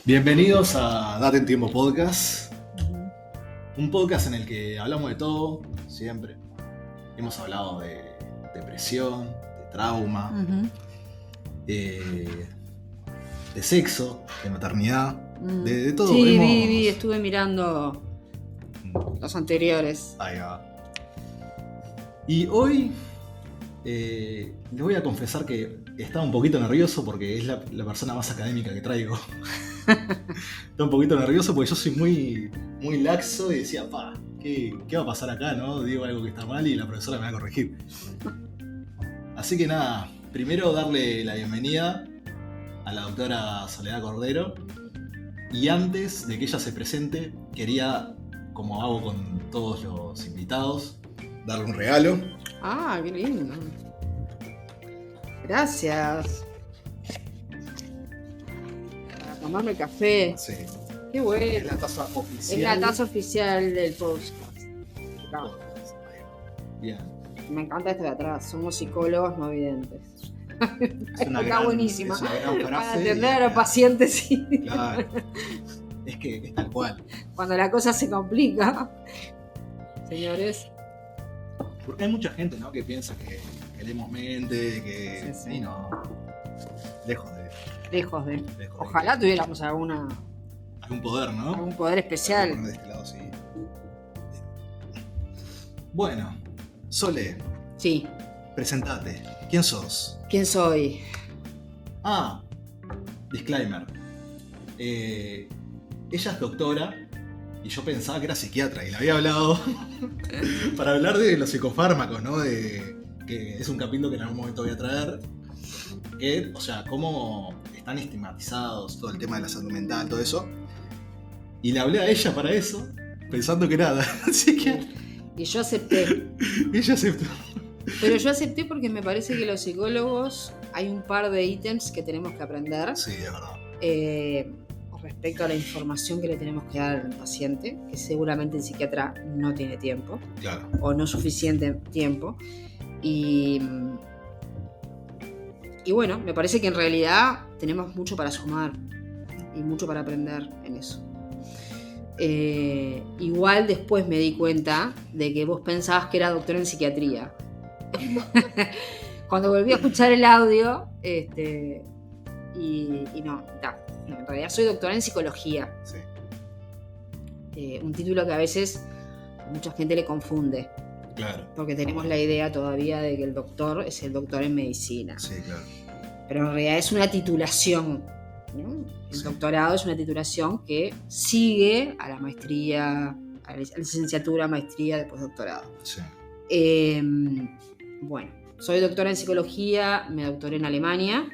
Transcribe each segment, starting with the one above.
Bienvenidos a Date en Tiempo Podcast, Ujú. un podcast en el que hablamos de todo, siempre. Hemos hablado de depresión, de trauma, Ujú. de sexo, de maternidad, de todo. Sí, vi, estuve mirando Mm, los anteriores. Ahí va. Y hoy les voy a confesar que estaba un poquito nervioso porque es la persona más académica que traigo. Estaba un poquito nervioso porque yo soy muy laxo y decía, ¿qué va a pasar acá, no? Digo algo que está mal y la profesora me va a corregir. Así que nada, primero darle la bienvenida a la doctora Soledad Cordero. Y antes de que ella se presente, quería, como hago con todos los invitados, darle un regalo. Ah, qué lindo. Gracias. Para tomarme café. Sí. Qué Es bueno. la taza oficial. Es la taza oficial del podcast. Bien. Me encanta este de atrás. Somos psicólogos no videntes. Es una Está gran, buenísima. es una gran Para frase. atender a los pacientes, sí. Claro. Es que es tal cual. Cuando la cosa se complica. Señores. Porque hay mucha gente, ¿no?, que piensa que leemos mente, que... Sí. Y no. Lejos de... Lejos de. lejos de- Ojalá tuviéramos algún Algún poder, ¿no? poder especial. Poner de este lado, sí. Bueno, Sole, Sí. presentate. ¿Quién sos? ¿Quién soy? Ah, disclaimer. Ella es doctora y yo pensaba que era psiquiatra y le había hablado para hablar de los psicofármacos, ¿no? Que es un capítulo que en algún momento voy a traer. Que, o sea, cómo están estigmatizados, todo el tema de la salud mental, todo eso. Y le hablé a ella para eso, pensando que nada, psiquiatra. Y yo acepté. Ella aceptó. Pero yo acepté porque me parece que los psicólogos hay un par de ítems que tenemos que aprender Sí, es verdad. respecto a la información que le tenemos que dar al paciente, que seguramente el psiquiatra no tiene tiempo Claro. o no suficiente tiempo. Y bueno, me parece que en realidad tenemos mucho para sumar y mucho para aprender en eso. Igual después me di cuenta de que vos pensabas que era doctora en psiquiatría. Cuando volví a escuchar el audio, y no, en realidad soy doctora en psicología. Sí, Un título que a veces mucha gente le confunde, claro. porque tenemos la idea todavía de que el doctor es el doctor en medicina. Sí, claro. Pero en realidad es una titulación, ¿no? El Sí. doctorado es una titulación que sigue a la maestría, a la licenciatura, maestría, después doctorado. Sí. Bueno, soy doctora en psicología, me doctoré en Alemania,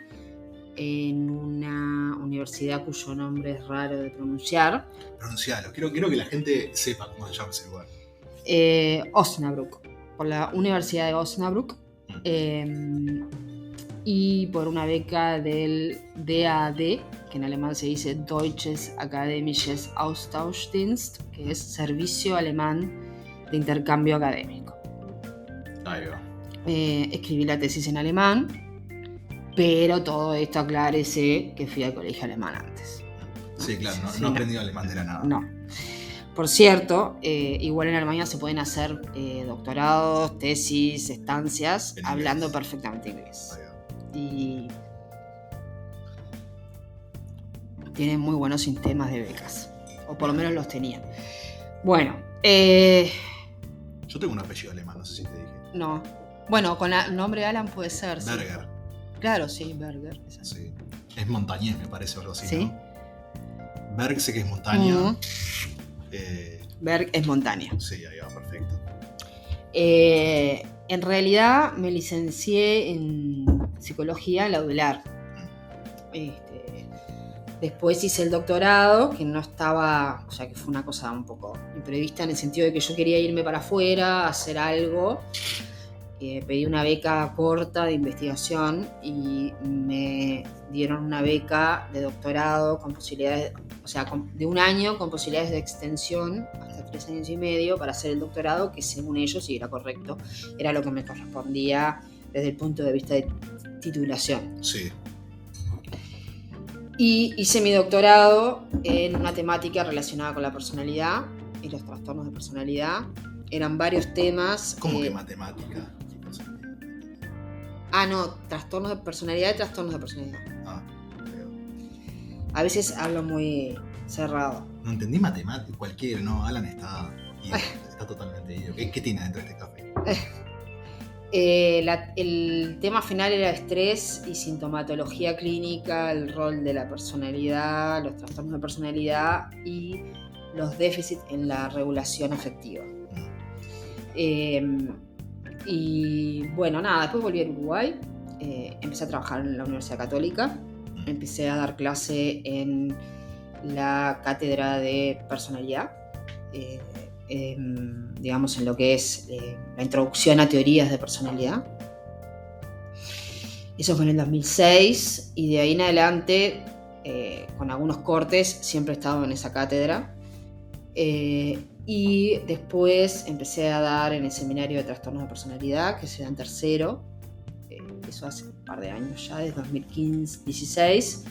en una universidad cuyo nombre es raro de pronunciar, Pronuncialo. Quiero que la gente sepa cómo se llama ese lugar. Osnabrück, por la Universidad de Osnabrück, y por una beca del DAAD, que en alemán se dice Deutsches Akademisches Austauschdienst, que es Servicio Alemán de Intercambio Académico. Ahí va. Escribí la tesis en alemán, pero todo esto aclárese que fui al colegio alemán antes. Sí, claro. Sí, No he aprendido alemán de la nada. No. Por cierto, igual en Alemania se pueden hacer doctorados, tesis, estancias, En hablando inglés. perfectamente inglés. Ahí va. Y tienen muy buenos sistemas de becas, o por lo menos los tenían. Bueno, Yo tengo un apellido alemán, no sé si te dije. no. Bueno, con el nombre Alan puede ser. Sí. Berger. Claro, sí, Berger. Exacto. Sí. Es montañés, me parece, o algo así, Sí. ¿no? Berg sé que es montaña. Ujú. Eh, Berg es montaña. sí, ahí va, perfecto. En realidad me licencié en psicología en la UDELAR. Después hice el doctorado, que no estaba, o sea que fue una cosa un poco imprevista en el sentido de que yo quería irme para afuera, hacer algo. Pedí una beca corta de investigación y me dieron una beca de doctorado con posibilidades, o sea, de un año con posibilidades de extensión hasta 3 años y medio para hacer el doctorado, que según ellos, y era correcto, era lo que me correspondía desde el punto de vista de titulación. Sí. Y hice mi doctorado en una temática relacionada con la personalidad y los trastornos de personalidad. Eran varios temas. ¿Cómo que matemática? No, trastornos de personalidad y trastornos de personalidad. Creo. A veces hablo muy cerrado. No entendí matemática, cualquiera, no, Alan está totalmente ido. ¿Qué tiene dentro de este café? El tema final era estrés y sintomatología clínica, el rol de la personalidad, los trastornos de personalidad y los déficits en la regulación afectiva. Y bueno, nada, después volví a Uruguay, empecé a trabajar en la Universidad Católica, empecé a dar clase en la cátedra de personalidad, digamos en lo que es la introducción a teorías de personalidad. Eso fue en el 2006 y de ahí en adelante, con algunos cortes, siempre he estado en esa cátedra. Y después empecé a dar en el seminario de trastornos de personalidad, que se da en tercero. Eso hace un par de años ya, desde 2015-16.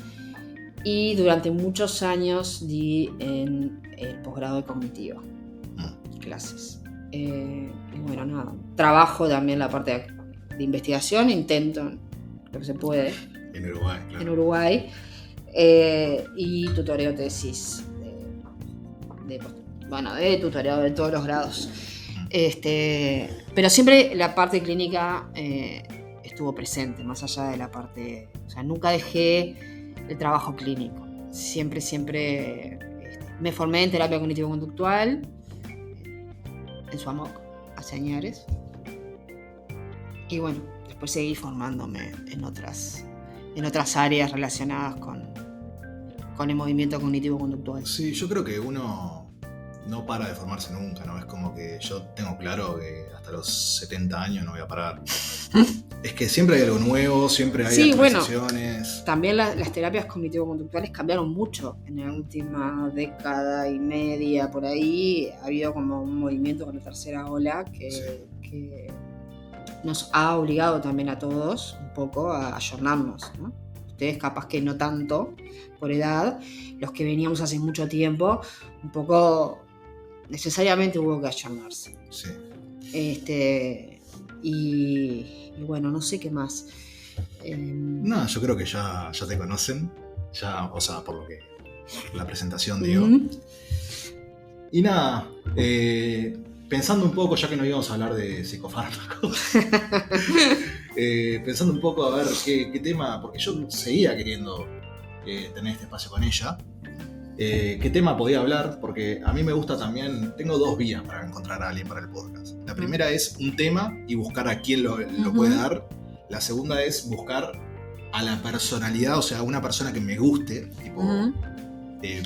Y durante muchos años di en el posgrado de cognitiva clases. Y bueno, nada. Trabajo también la parte de investigación, intento lo que se puede. En Uruguay, claro. En Uruguay. Y tutoreo tesis de tutoreo de todos los grados. Pero siempre la parte clínica estuvo presente, más allá de la parte. O sea, nunca dejé el trabajo clínico. Siempre me formé en terapia cognitivo-conductual, en SUAMOC, hace años. Y bueno, después seguí formándome en otras áreas relacionadas con el movimiento cognitivo-conductual. Sí, yo creo que uno no para de formarse nunca, ¿no? Es como que yo tengo claro que hasta los 70 años no voy a parar. Es que siempre hay algo nuevo, siempre hay actualizaciones. Bueno, también las terapias cognitivo-conductuales cambiaron mucho en la última década y media, por ahí. Ha habido como un movimiento con la tercera ola que nos ha obligado también a todos un poco a ayornarnos, ¿no? Ustedes capaz que no tanto por edad, los que veníamos hace mucho tiempo, un poco necesariamente hubo que ayornarse. Sí. Y bueno, no sé qué más. No, yo creo que ya te conocen, o sea, por la presentación, digo. Y nada, pensando un poco, ya que no íbamos a hablar de psicofármacos, pensando un poco a ver qué tema, porque yo seguía queriendo tener este espacio con ella, qué tema podía hablar, porque a mí me gusta también, tengo dos vías para encontrar a alguien para el podcast. La primera es un tema y buscar a quién lo puede dar. La segunda es buscar a la personalidad, o sea, una persona que me guste, tipo,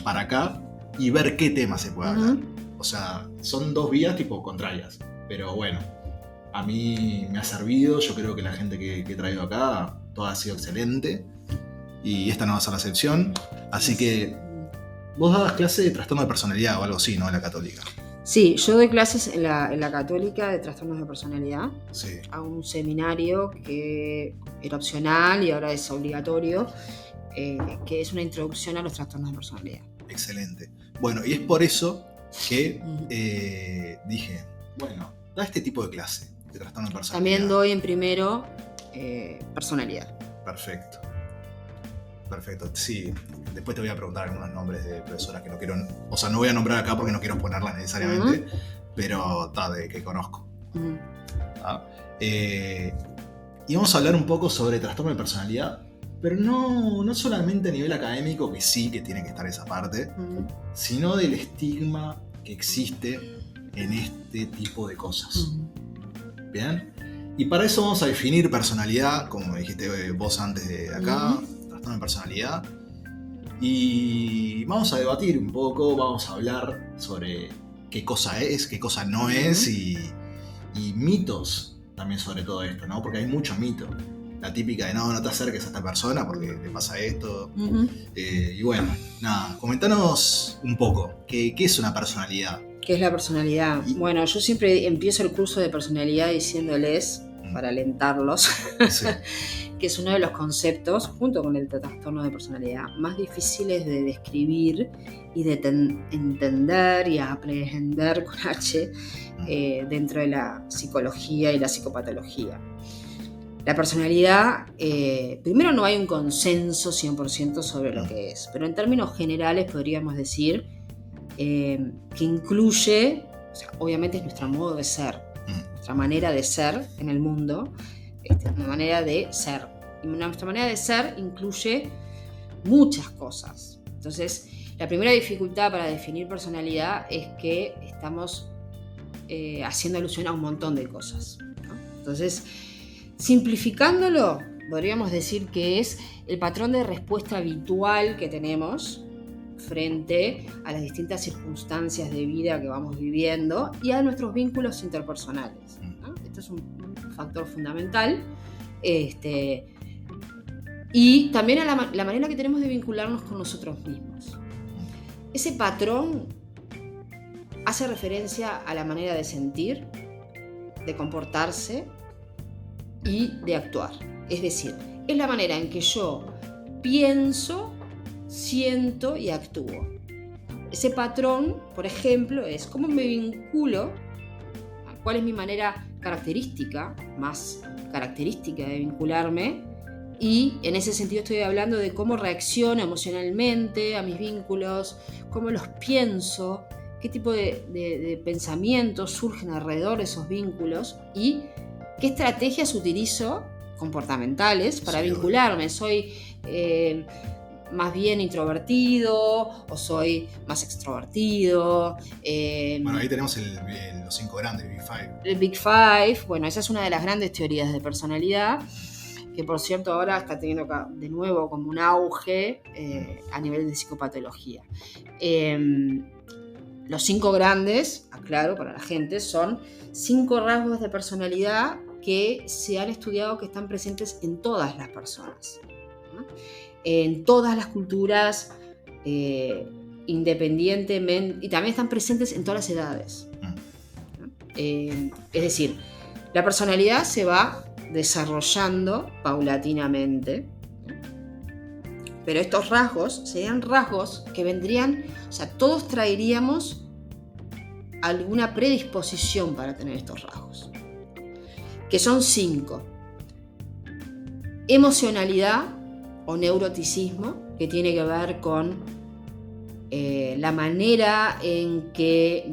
para acá, y ver qué tema se puede hablar. O sea, son dos vías tipo contrarias, pero bueno, a mí me ha servido. Yo creo que la gente que he traído acá, toda ha sido excelente, y esta no va a ser la excepción. Así que vos dabas clase de trastorno de personalidad o algo así, ¿no? En la Católica. Sí, yo doy clases en la Católica de trastornos de personalidad. Sí. A un seminario que era opcional y ahora es obligatorio, que es una introducción a los trastornos de personalidad. Excelente. Bueno, y es por eso que dije, bueno, da este tipo de clase de trastorno de personalidad. También doy en primero personalidad. Perfecto. Sí, después te voy a preguntar algunos nombres de profesoras que no quiero, o sea, no voy a nombrar acá porque no quiero ponerlas necesariamente, pero de que conozco. Y vamos a hablar un poco sobre trastorno de personalidad, pero no solamente a nivel académico, que sí que tiene que estar esa parte, sino del estigma que existe en este tipo de cosas. ¿Bien? Y para eso vamos a definir personalidad, como dijiste vos antes de acá, trastorno de personalidad, y vamos a debatir un poco, vamos a hablar sobre qué cosa es, qué cosa no es, y mitos también sobre todo esto, ¿no? Porque hay mucho mito. La típica de no te acerques a esta persona porque te pasa esto. Y bueno, nada, comentanos un poco, ¿qué es una personalidad? ¿Qué es la personalidad? Bueno, yo siempre empiezo el curso de personalidad diciéndoles para alentarlos, Sí. que es uno de los conceptos, junto con el trastorno de personalidad, más difíciles de describir y de entender y aprehender con H dentro de la psicología y la psicopatología. La personalidad, primero no hay un consenso 100% sobre lo que es, pero en términos generales podríamos decir que incluye, o sea, obviamente es nuestro modo de ser, nuestra manera de ser en el mundo, una manera de ser. Y nuestra manera de ser incluye muchas cosas. Entonces, la primera dificultad para definir personalidad es que estamos haciendo alusión a un montón de cosas, ¿no? Entonces, simplificándolo, podríamos decir que es el patrón de respuesta habitual que tenemos frente a las distintas circunstancias de vida que vamos viviendo y a nuestros vínculos interpersonales, ¿no? Esto es un factor fundamental. Y también a la manera que tenemos de vincularnos con nosotros mismos. Ese patrón hace referencia a la manera de sentir, de comportarse y de actuar. Es decir, es la manera en que yo pienso, siento y actúo. Ese patrón, por ejemplo, es cómo me vinculo, cuál es mi manera más característica de vincularme, y en ese sentido estoy hablando de cómo reacciono emocionalmente a mis vínculos, cómo los pienso, qué tipo de pensamientos surgen alrededor de esos vínculos y qué estrategias utilizo comportamentales para vincularme. Soy más bien introvertido o soy más extrovertido. Bueno, ahí tenemos los 5 grandes, Big Five. El Big Five, bueno, esa es una de las grandes teorías de personalidad, que por cierto ahora está teniendo de nuevo como un auge a nivel de psicopatología. Los 5 grandes, aclaro para la gente, son 5 rasgos de personalidad que se han estudiado que están presentes en todas las personas, ¿no? En todas las culturas, independientemente, y también están presentes en todas las edades, ¿no? Es decir, la personalidad se va desarrollando paulatinamente, ¿no? Pero estos rasgos serían rasgos que vendrían, o sea, todos traeríamos alguna predisposición para tener estos rasgos, que son 5. Emocionalidad o neuroticismo, que tiene que ver con la manera en que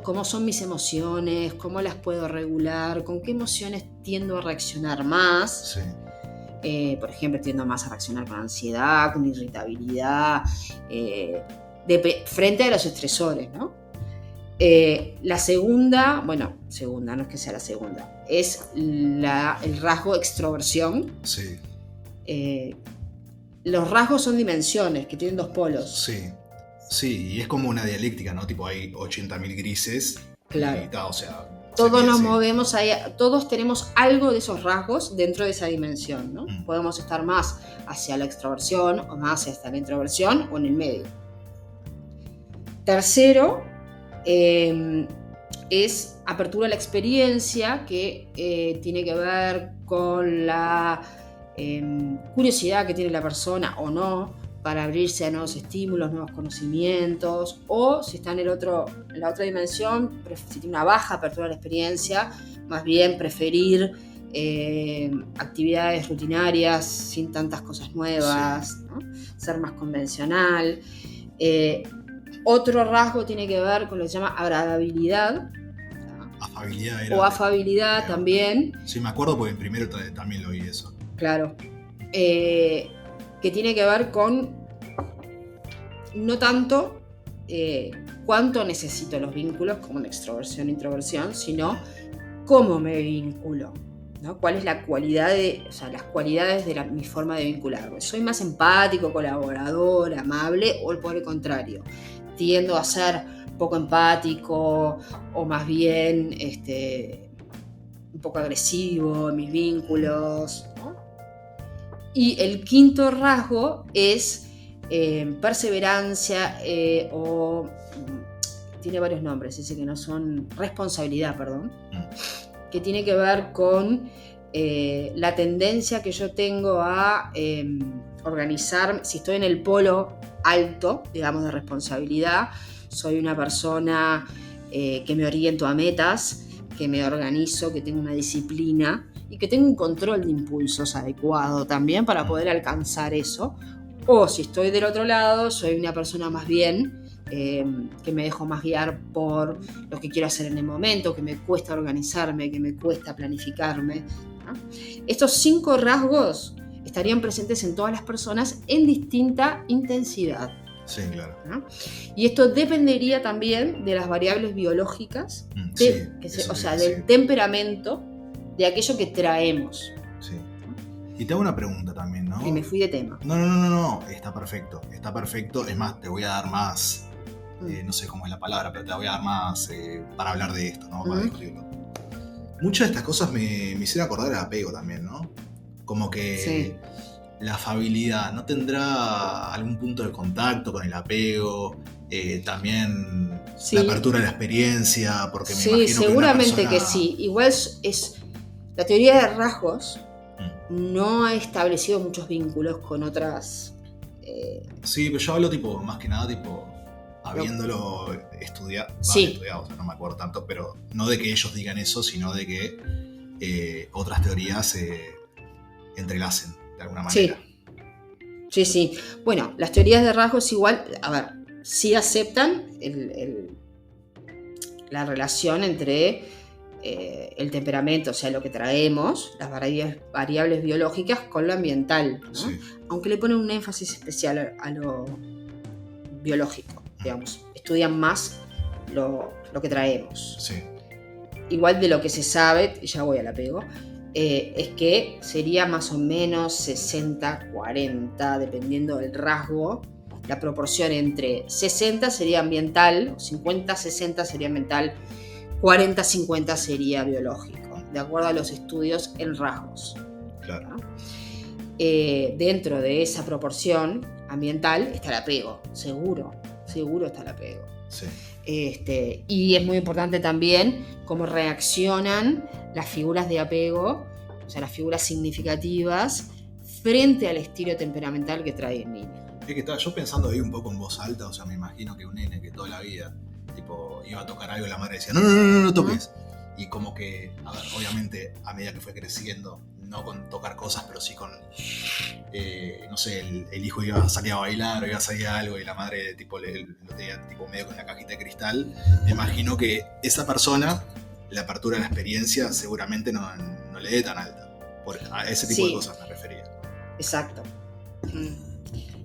cómo son mis emociones, cómo las puedo regular, con qué emociones tiendo a reaccionar más. Sí. Por ejemplo, tiendo más a reaccionar con ansiedad, con irritabilidad, frente a los estresores, ¿no? La segunda, no es que sea la segunda, es el rasgo extroversión. Sí. Los rasgos son dimensiones que tienen 2 polos. Sí, y es como una dialéctica, ¿no? Tipo, hay 80.000 grises. Claro. O sea, todos nos movemos ahí, todos tenemos algo de esos rasgos dentro de esa dimensión, ¿no? Podemos estar más hacia la extroversión o más hacia la introversión o en el medio. Tercero, es apertura a la experiencia, que tiene que ver con la curiosidad que tiene la persona o no para abrirse a nuevos estímulos, nuevos conocimientos, o si está en la otra dimensión, si tiene una baja apertura a la experiencia, más bien preferir actividades rutinarias sin tantas cosas nuevas, ¿no? Ser más convencional. Otro rasgo tiene que ver con lo que se llama agradabilidad. Afabilidad o afabilidad también. Sí, me acuerdo porque en primero también lo oí eso. Claro. Que tiene que ver con no tanto cuánto necesito los vínculos como en extroversión e introversión, sino cómo me vinculo, ¿no? ¿Cuál es la cualidad las cualidades de mi forma de vincularme? ¿Soy más empático, colaborador, amable o por el contrario? Tiendo a ser poco empático o más bien un poco agresivo en mis vínculos, ¿no? Y el quinto rasgo es perseverancia o tiene varios nombres, dice que no son responsabilidad, perdón, que tiene que ver con la tendencia que yo tengo a organizar. Si estoy en el polo alto, digamos, de responsabilidad, soy una persona que me oriento a metas, que me organizo, que tengo una disciplina y que tengo un control de impulsos adecuado también para poder alcanzar eso. O si estoy del otro lado, soy una persona más bien que me dejo más guiar por lo que quiero hacer en el momento, que me cuesta organizarme, que me cuesta planificarme, ¿no? Estos 5 rasgos estarían presentes en todas las personas en distinta intensidad. Sí, claro. ¿No? Y esto dependería también de las variables biológicas, del temperamento, de aquello que traemos. Sí. Y te hago una pregunta también, ¿no? Y me fui de tema. No, está perfecto. Es más, te voy a dar más, no sé cómo es la palabra, pero te voy a dar más para hablar de esto, ¿no? Para discutirlo. Muchas de estas cosas me hicieron acordar al apego también, ¿no? Como que... Sí. La afabilidad, ¿no tendrá algún punto de contacto con el apego? También sí. La apertura de la experiencia, porque me imagino seguramente que, que sí. Igual es la teoría de rasgos no ha establecido muchos vínculos con otras. Sí, pero yo hablo más que nada habiéndolo estudiado, o sea, no me acuerdo tanto, pero no de que ellos digan eso, sino de que otras teorías se entrelacen. De alguna manera. Sí. Bueno, las teorías de rasgos igual, sí aceptan la relación entre el temperamento, o sea, lo que traemos, las variables biológicas con lo ambiental, ¿no? Sí. Aunque le ponen un énfasis especial a lo biológico, digamos. Estudian más lo que traemos. Sí. Igual de lo que se sabe, y ya voy al apego, es que sería más o menos 60-40, dependiendo del rasgo. La proporción entre 60 sería ambiental, 50-60 sería ambiental, 40-50 sería biológico, de acuerdo a los estudios en rasgos. Claro. ¿No? Dentro de esa proporción ambiental está el apego, seguro está el apego. Sí. Y es muy importante también cómo reaccionan las figuras de apego, o sea, las figuras significativas, frente al estilo temperamental que trae el niño. Es que estaba yo pensando ahí un poco en voz alta, o sea, me imagino que un nene que toda la vida iba a tocar algo y la madre decía, no toques. Y como que, obviamente, a medida que fue creciendo, no con tocar cosas, pero sí con, no sé, el hijo iba a salir a bailar o iba a salir a algo y la madre lo tenía medio con la cajita de cristal. Me imagino que esa persona, la apertura de la experiencia seguramente no le dé tan alta. A ese tipo de cosas me refería. Exacto.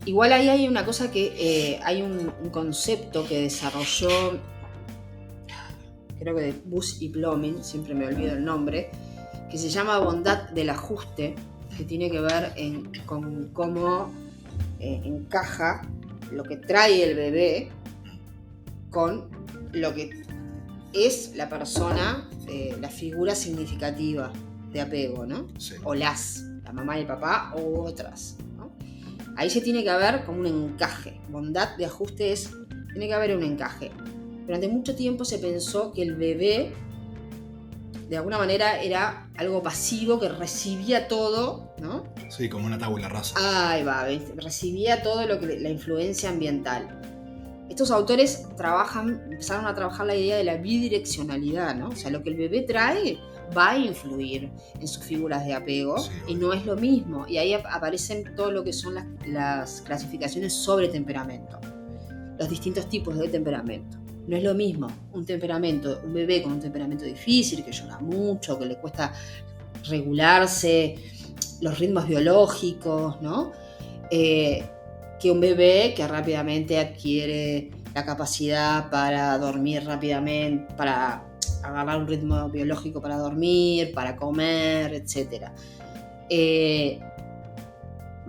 Igual ahí hay una cosa que hay un concepto que desarrolló, creo que de Bush y Blooming, siempre me olvido el nombre, que se llama bondad del ajuste, que tiene que ver con cómo encaja lo que trae el bebé con lo que es la persona, la figura significativa de apego, ¿no? Sí. O la mamá y el papá o otras, ¿no? Ahí se tiene que haber como un encaje. Bondad de ajuste tiene que haber un encaje. Durante mucho tiempo se pensó que el bebé de alguna manera era algo pasivo que recibía todo, ¿no? Sí, como una tabula rasa. Ahí va, recibía todo la influencia ambiental. Estos autores empezaron a trabajar la idea de la bidireccionalidad, ¿no? O sea, lo que el bebé trae va a influir en sus figuras de apego, sí, y no es lo mismo. Y ahí aparecen todo lo que son las clasificaciones sobre temperamento, los distintos tipos de temperamento. No es lo mismo un bebé con un temperamento difícil, que llora mucho, que le cuesta regularse los ritmos biológicos, ¿no? Que un bebé que rápidamente adquiere la capacidad para dormir rápidamente, para agarrar un ritmo biológico para dormir, para comer, etc.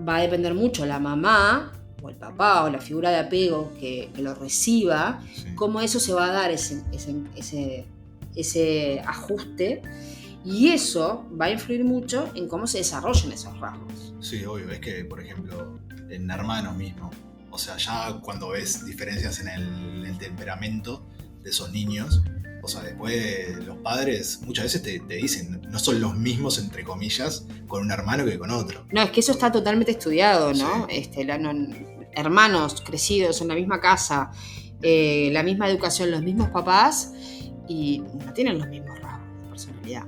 Va a depender mucho la mamá o el papá o la figura de apego que lo reciba, sí, cómo eso se va a dar ese ajuste, y eso va a influir mucho en cómo se desarrollan esos rasgos. Sí, obvio, es que, por ejemplo, en hermanos mismo, o sea, ya cuando ves diferencias en el temperamento de esos niños, O sea, después los padres muchas veces te dicen, no son los mismos, entre comillas, con un hermano que con otro. No, es que eso está totalmente estudiado, ¿no? Sí. Hermanos crecidos en la misma casa, la misma educación, los mismos papás, y no tienen los mismos rasgos de personalidad.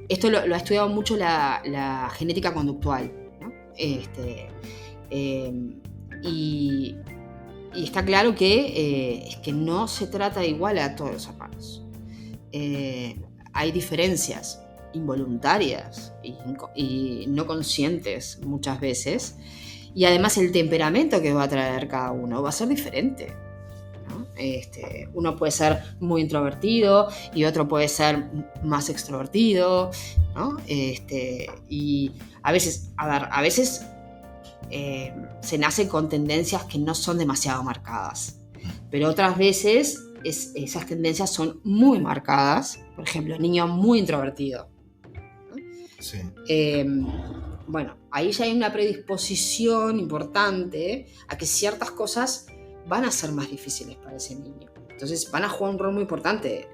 Esto lo ha estudiado mucho la genética conductual, ¿no? Y está claro que es que no se trata igual a todos los hermanos. Hay diferencias involuntarias y no conscientes muchas veces, y además el temperamento que va a traer cada uno va a ser diferente, ¿no? Uno puede ser muy introvertido y otro puede ser más extrovertido, ¿no? Y a veces se nace con tendencias que no son demasiado marcadas, pero otras veces esas tendencias son muy marcadas. Por ejemplo, niño muy introvertido, ¿no? Sí. Bueno, ahí ya hay una predisposición importante a que ciertas cosas van a ser más difíciles para ese niño. Entonces van a jugar un rol muy importante.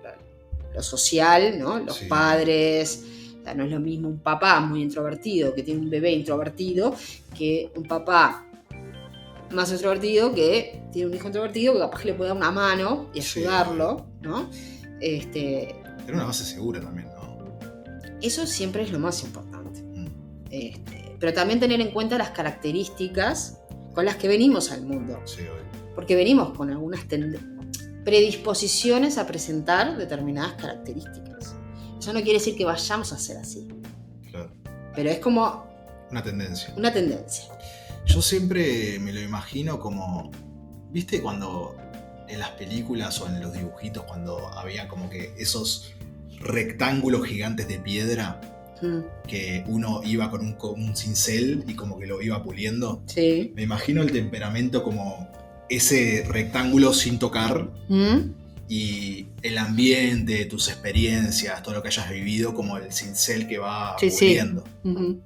Lo social, ¿no? Los padres. O sea, no es lo mismo un papá muy introvertido que tiene un bebé introvertido que un papá más extrovertido que tiene un hijo introvertido que capaz que le puede dar una mano y ayudarlo, ¿no? Era una base segura también, ¿no? Eso siempre es lo más importante. Pero también tener en cuenta las características con las que venimos al mundo. Sí, obvio. Porque venimos con algunas predisposiciones a presentar determinadas características. Eso no quiere decir que vayamos a ser así. Claro. Pero es como una tendencia. Una tendencia. Yo siempre me lo imagino como, ¿viste cuando en las películas o en los dibujitos cuando había como que esos rectángulos gigantes de piedra que uno iba con un cincel y como que lo iba puliendo? Sí. Me imagino el temperamento como ese rectángulo sin tocar y el ambiente, tus experiencias, todo lo que hayas vivido como el cincel que va puliendo. Sí.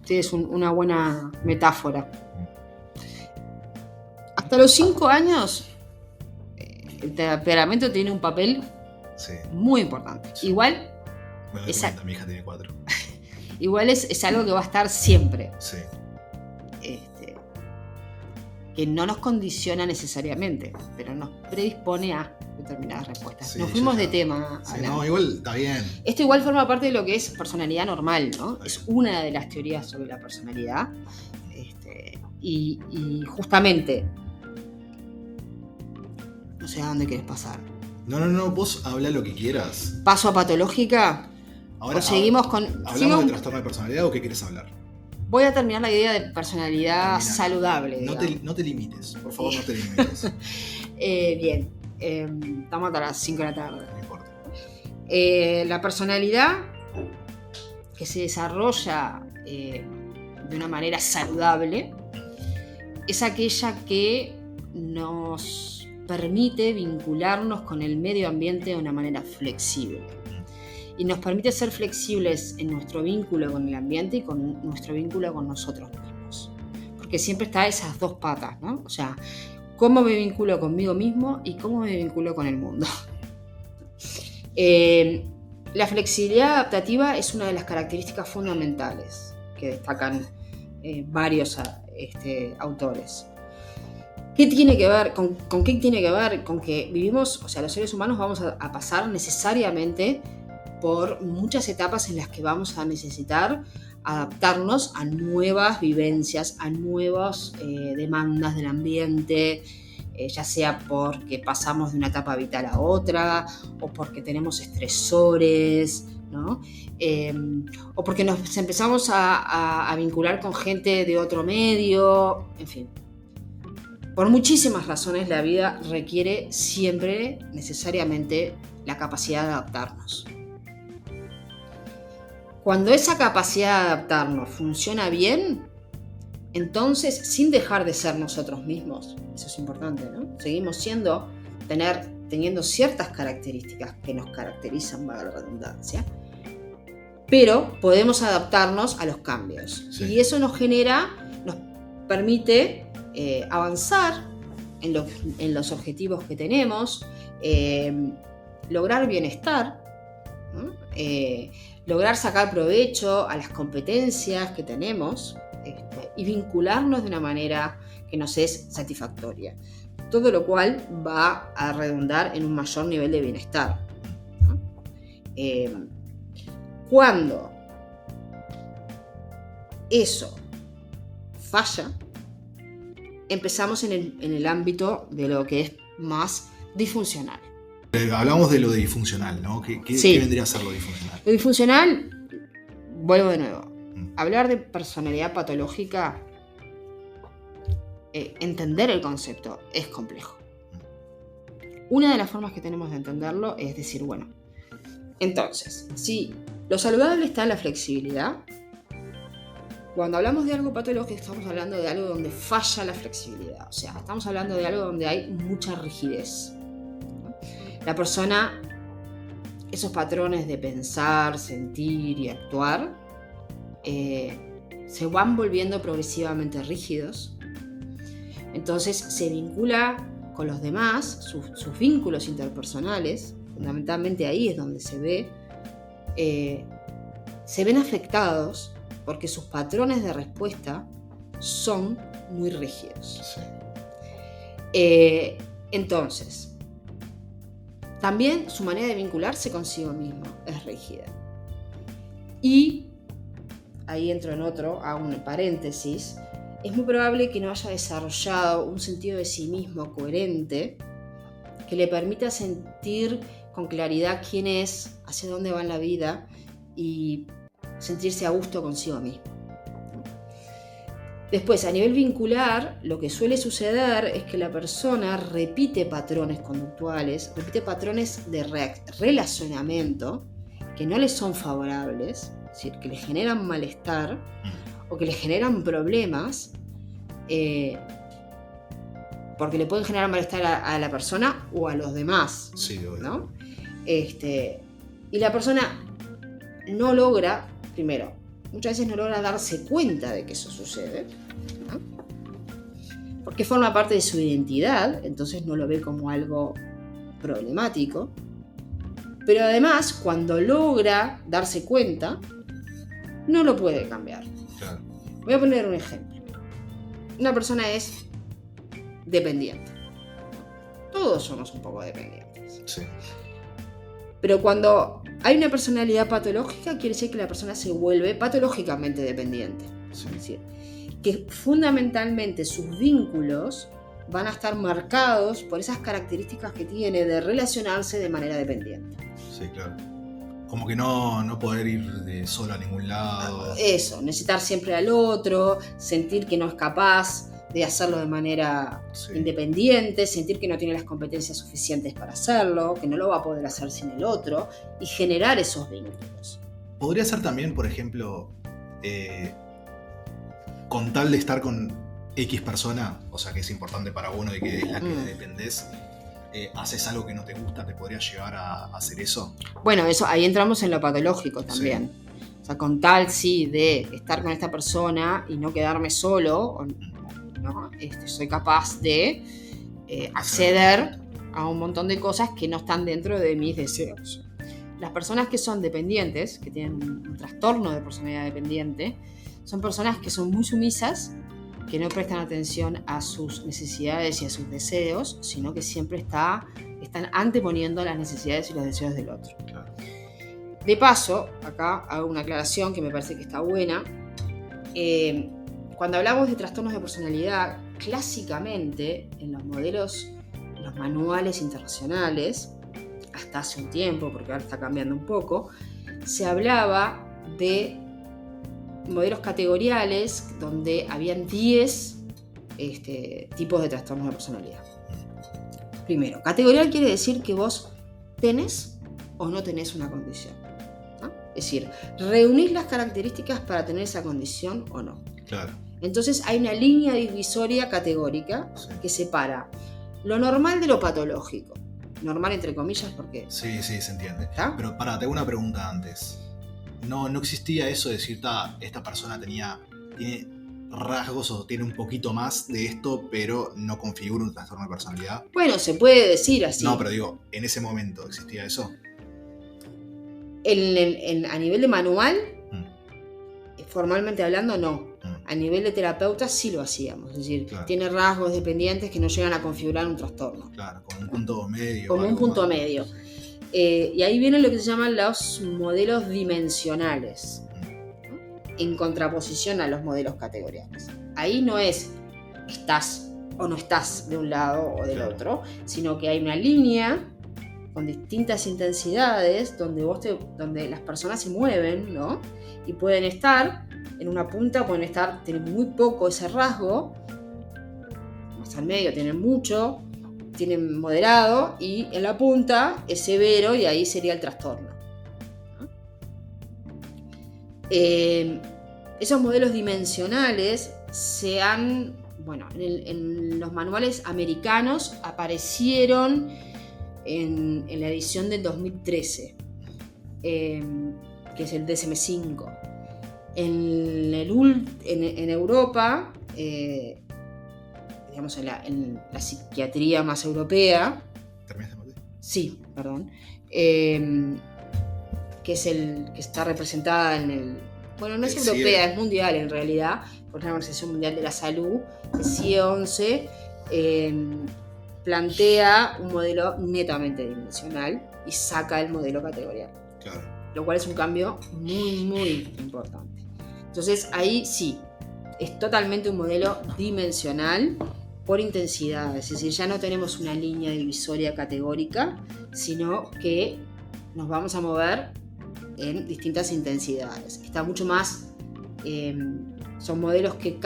Sí, es una buena metáfora. Hasta los 5 años el temperamento tiene un papel muy importante. Sí. Igual bueno, mi hija tiene 4. Igual es algo que va a estar siempre. Sí. Que no nos condiciona necesariamente, pero nos predispone a determinadas respuestas. Sí, nos fuimos de tema. Sí, no, igual está bien. Esto igual forma parte de lo que es personalidad normal, ¿no? Es una de las teorías sobre la personalidad. Y justamente, no sé a dónde querés pasar. No, vos habla lo que quieras. ¿Paso a patológica? Ahora, ¿O seguimos con... ¿Hablamos de trastorno de personalidad o qué querés hablar? Voy a terminar la idea de personalidad saludable. No te limites, por favor, no te limites. Bien, estamos hasta las 5 de la tarde. No importa. La personalidad que se desarrolla de una manera saludable es aquella que nos permite vincularnos con el medio ambiente de una manera flexible. Y nos permite ser flexibles en nuestro vínculo con el ambiente y con nuestro vínculo con nosotros mismos. Porque siempre está esas dos patas, ¿no? O sea, cómo me vinculo conmigo mismo y cómo me vinculo con el mundo. La flexibilidad adaptativa es una de las características fundamentales que destacan varios autores. ¿Qué tiene que ver? ¿Con qué tiene que ver? Con que vivimos, o sea, los seres humanos vamos a pasar necesariamente por muchas etapas en las que vamos a necesitar adaptarnos a nuevas vivencias, a nuevas demandas del ambiente, ya sea porque pasamos de una etapa vital a otra, o porque tenemos estresores, ¿no? O porque nos empezamos a vincular con gente de otro medio, en fin. Por muchísimas razones la vida requiere siempre, necesariamente, la capacidad de adaptarnos. Cuando esa capacidad de adaptarnos funciona bien, entonces, sin dejar de ser nosotros mismos, eso es importante, ¿no? Seguimos teniendo ciertas características que nos caracterizan, valga la redundancia, pero podemos adaptarnos a los cambios. Sí. Y eso nos permite avanzar en los objetivos que tenemos, lograr bienestar, ¿no? Lograr sacar provecho a las competencias que tenemos, y vincularnos de una manera que nos es satisfactoria. Todo lo cual va a redundar en un mayor nivel de bienestar, ¿no? Cuando eso falla, empezamos en el ámbito de lo que es más disfuncional. Hablamos de lo disfuncional, ¿no? ¿Qué vendría a ser lo disfuncional? Lo disfuncional, vuelvo de nuevo. Hablar de personalidad patológica, entender el concepto es complejo. Una de las formas que tenemos de entenderlo es decir, bueno, entonces, si lo saludable está en la flexibilidad, cuando hablamos de algo patológico estamos hablando de algo donde falla la flexibilidad, o sea, estamos hablando de algo donde hay mucha rigidez. La persona, esos patrones de pensar, sentir y actuar, se van volviendo progresivamente rígidos. Entonces se vincula con los demás, sus vínculos interpersonales, fundamentalmente ahí es donde se ven afectados porque sus patrones de respuesta son muy rígidos. Sí. Entonces, también su manera de vincularse consigo mismo es rígida. Y ahí entro hago un paréntesis, es muy probable que no haya desarrollado un sentido de sí mismo coherente que le permita sentir con claridad quién es, hacia dónde va en la vida y sentirse a gusto consigo mismo. Después, a nivel vincular, lo que suele suceder es que la persona repite patrones conductuales, repite patrones de relacionamiento que no les son favorables, es decir, que le generan malestar o que le generan problemas, porque le pueden generar malestar a la persona o a los demás. Sí, ¿no? Y la persona no logra, primero, muchas veces no logra darse cuenta de que eso sucede, ¿no? Porque forma parte de su identidad, entonces no lo ve como algo problemático. Pero además, cuando logra darse cuenta, no lo puede cambiar. Claro. Voy a poner un ejemplo. Una persona es dependiente. Todos somos un poco dependientes. Sí. Pero cuando hay una personalidad patológica, quiere decir que la persona se vuelve patológicamente dependiente. Sí. Es decir, que fundamentalmente sus vínculos van a estar marcados por esas características que tiene de relacionarse de manera dependiente. Sí, claro. Como que no poder ir de solo a ningún lado. Eso, necesitar siempre al otro, sentir que no es capaz de hacerlo de manera independiente, sentir que no tiene las competencias suficientes para hacerlo, que no lo va a poder hacer sin el otro, y generar esos vínculos. Podría ser también, por ejemplo, con tal de estar con X persona, o sea que es importante para uno y que es la que dependés, haces algo que no te gusta, ¿te podría llevar a hacer eso? Bueno, eso, ahí entramos en lo patológico también. Sí. O sea, con tal, sí, de estar con esta persona y no quedarme solo, ¿no? Soy capaz de acceder a un montón de cosas que no están dentro de mis deseos. Las personas que son dependientes, que tienen un trastorno de personalidad dependiente, son personas que son muy sumisas, que no prestan atención a sus necesidades y a sus deseos, sino que siempre están anteponiendo las necesidades y los deseos del otro. Claro. De paso, acá hago una aclaración que me parece que está buena. Cuando hablamos de trastornos de personalidad, clásicamente en los modelos, en los manuales internacionales, hasta hace un tiempo, porque ahora está cambiando un poco, se hablaba de modelos categoriales donde habían 10 tipos de trastornos de personalidad. Primero, categorial quiere decir que vos tenés o no tenés una condición, ¿no? Es decir, reunís las características para tener esa condición o no. Claro. Entonces hay una línea divisoria categórica que separa lo normal de lo patológico. Normal entre comillas porque... Sí, se entiende. ¿Está? Pero te hago una pregunta antes. No existía eso de decir, esta persona tiene rasgos o tiene un poquito más de esto, pero no configura un trastorno de personalidad. Bueno, se puede decir así. No, pero digo, en ese momento existía eso. A nivel de manual, formalmente hablando, no. A nivel de terapeuta sí lo hacíamos. Es decir, Claro. tiene rasgos dependientes que no llegan a configurar un trastorno. Claro, como un punto medio. Como un punto medio. Y ahí vienen lo que se llaman los modelos dimensionales, ¿no? En contraposición a los modelos categoriales. Ahí no es estás o no estás de un lado o del Claro. otro, sino que hay una línea con distintas intensidades donde las personas se mueven, ¿no? Y pueden estar en una punta, tienen muy poco ese rasgo, más al medio tienen mucho, tienen moderado, y en la punta es severo y ahí sería el trastorno, ¿no? Esos modelos dimensionales en los manuales americanos aparecieron en la edición del 2013, que es el DSM-5. En Europa, digamos en la psiquiatría más europea, ¿Terminaste, Mati? sí, perdón, que es el que está representada en el... Bueno, no es europea, es mundial en realidad, por la Organización Mundial de la Salud, el CIE 11, plantea un modelo netamente dimensional y saca el modelo categorial. Claro. Lo cual es un cambio muy, muy importante. Entonces ahí sí, es totalmente un modelo dimensional por intensidad. Es decir, ya no tenemos una línea divisoria categórica, sino que nos vamos a mover en distintas intensidades. Está mucho más... son modelos que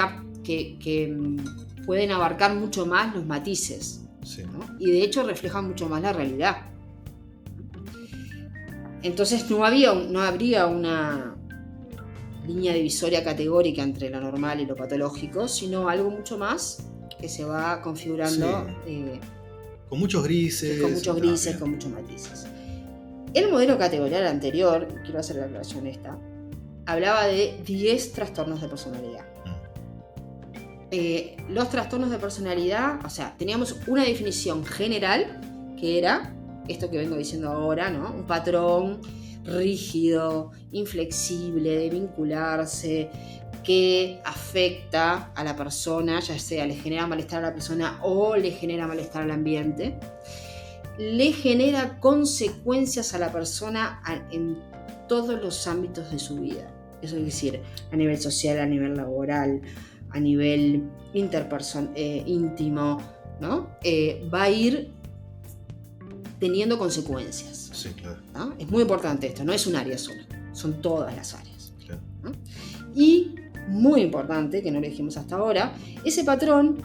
pueden abarcar mucho más los matices, Sí. ¿no? Y de hecho reflejan mucho más la realidad. Entonces no habría una línea divisoria categórica entre lo normal y lo patológico, sino algo mucho más que se va configurando, con muchos grises. Con muchos matices. El modelo categorial anterior, quiero hacer la aclaración esta, hablaba de 10 trastornos de personalidad. Los trastornos de personalidad, o sea, teníamos una definición general que era esto que vengo diciendo ahora, ¿no? Un patrón rígido, inflexible, de vincularse, que afecta a la persona, ya sea le genera malestar a la persona o le genera malestar al ambiente, le genera consecuencias a la persona en todos los ámbitos de su vida. Eso es decir, a nivel social, a nivel laboral, a nivel íntimo, ¿no? Va a ir teniendo consecuencias. Sí, claro. ¿No? Es muy importante esto, no es un área sola, son todas las áreas. Claro. ¿No? Y muy importante, que no lo dijimos hasta ahora, ese patrón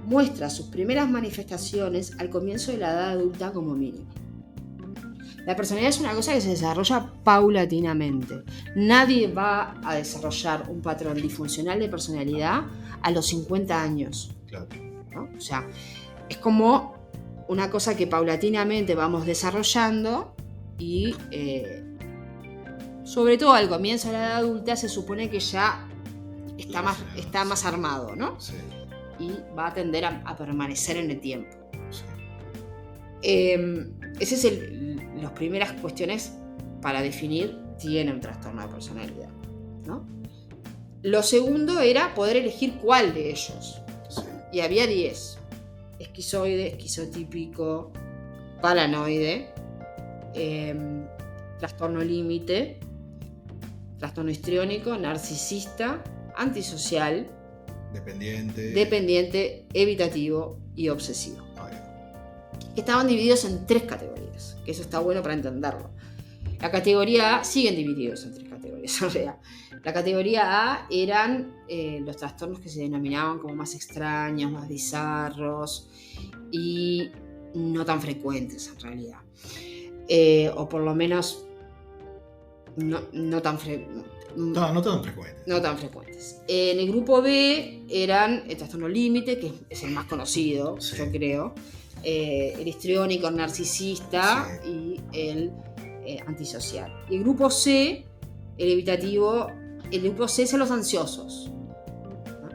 muestra sus primeras manifestaciones al comienzo de la edad adulta como mínimo. La personalidad es una cosa que se desarrolla paulatinamente. Nadie va a desarrollar un patrón disfuncional de personalidad a los 50 años. Claro. ¿No? O sea, es como una cosa que paulatinamente vamos desarrollando y sobre todo al comienzo de la edad adulta se supone que ya está más armado, ¿no? Sí. Y va a tender a permanecer en el tiempo. Sí. Esas es las primeras cuestiones para definir tiene un trastorno de personalidad, ¿no? Lo segundo era poder elegir cuál de ellos. Sí. Y había 10. Esquizoide, esquizotípico, paranoide, trastorno límite, trastorno histriónico, narcisista, antisocial, dependiente, evitativo y obsesivo. Estaban divididos en 3 categorías, que eso está bueno para entenderlo. La categoría A siguen divididos en 3 categorías, en realidad. La categoría A eran los trastornos que se denominaban como más extraños, más bizarros y no tan frecuentes en realidad. O por lo menos no tan frecuentes. No tan frecuentes. En el grupo B eran el trastorno límite, que es el más conocido, sí, yo creo. El histriónico, el narcisista, sí, y el antisocial. Y el grupo C, el evitativo, el grupo C son los ansiosos, ¿no?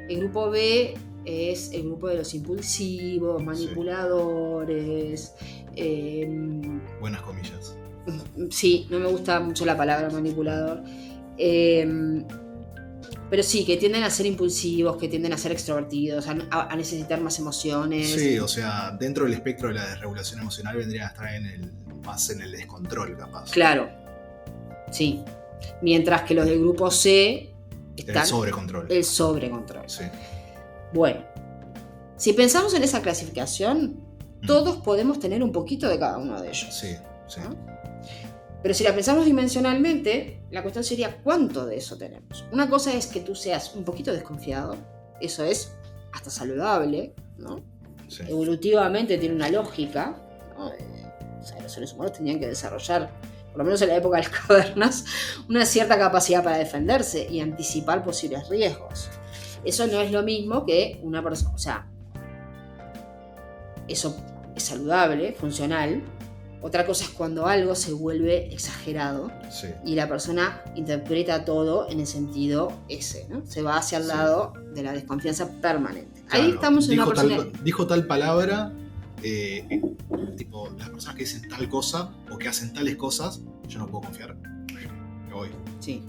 El grupo B es el grupo de los impulsivos, manipuladores. Buenas comillas. Sí, no me gusta mucho la palabra manipulador. Pero sí, que tienden a ser impulsivos, que tienden a ser extrovertidos, a necesitar más emociones. Sí, o sea, dentro del espectro de la desregulación emocional vendrían a estar más en el descontrol, capaz. Claro, sí. Mientras que los del grupo C están... El sobrecontrol. Sí. Bueno, si pensamos en esa clasificación, todos podemos tener un poquito de cada uno de ellos. Sí, sí. ¿No? Pero si la pensamos dimensionalmente, la cuestión sería ¿cuánto de eso tenemos? Una cosa es que tú seas un poquito desconfiado, eso es hasta saludable, ¿no? Sí. Evolutivamente tiene una lógica, ¿no? O sea, los seres humanos tenían que desarrollar, por lo menos en la época de las cavernas, una cierta capacidad para defenderse y anticipar posibles riesgos. Eso no es lo mismo que una persona, o sea, eso es saludable, funcional. Otra cosa es cuando algo se vuelve exagerado, sí, y la persona interpreta todo en el sentido ese, ¿no? Se va hacia el lado de la desconfianza permanente. Claro, ahí estamos en una persona... Dijo tal palabra, tipo, las personas que dicen tal cosa o que hacen tales cosas, yo no puedo confiar. Me voy. Sí.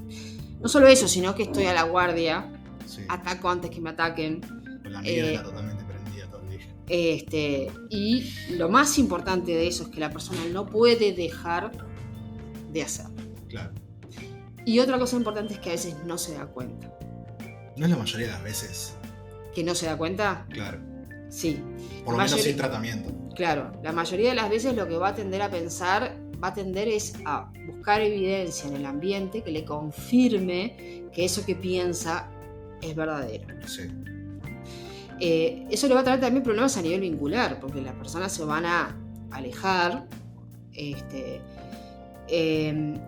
No solo eso, sino que estoy a la guardia, sí, ataco antes que me ataquen. Con la mierda totalmente prendida todo el día. Y lo más importante de eso es que la persona no puede dejar de hacerlo. Claro. Y otra cosa importante es que a veces no se da cuenta. ¿No es la mayoría de las veces? ¿Que no se da cuenta? Claro. Sí. Por lo menos sin tratamiento. Claro. La mayoría de las veces lo que va a tender a pensar, va a tender es a buscar evidencia en el ambiente que le confirme que eso que piensa es verdadero. Sí. Eso le va a traer también problemas a nivel vincular, porque las personas se van a alejar.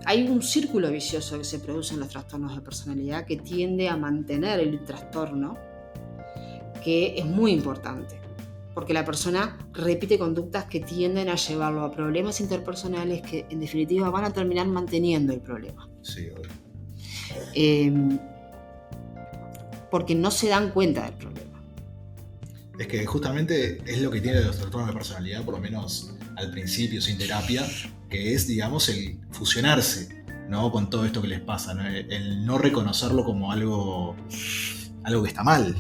Hay un círculo vicioso que se produce en los trastornos de personalidad que tiende a mantener el trastorno, que es muy importante, porque la persona repite conductas que tienden a llevarlo a problemas interpersonales que en definitiva van a terminar manteniendo el problema. Sí, obvio. Porque no se dan cuenta del problema. Es que justamente es lo que tiene los trastornos de personalidad, por lo menos al principio, sin terapia, que es, digamos, el fusionarse, ¿no? Con todo esto que les pasa, ¿no? El no reconocerlo como algo que está mal.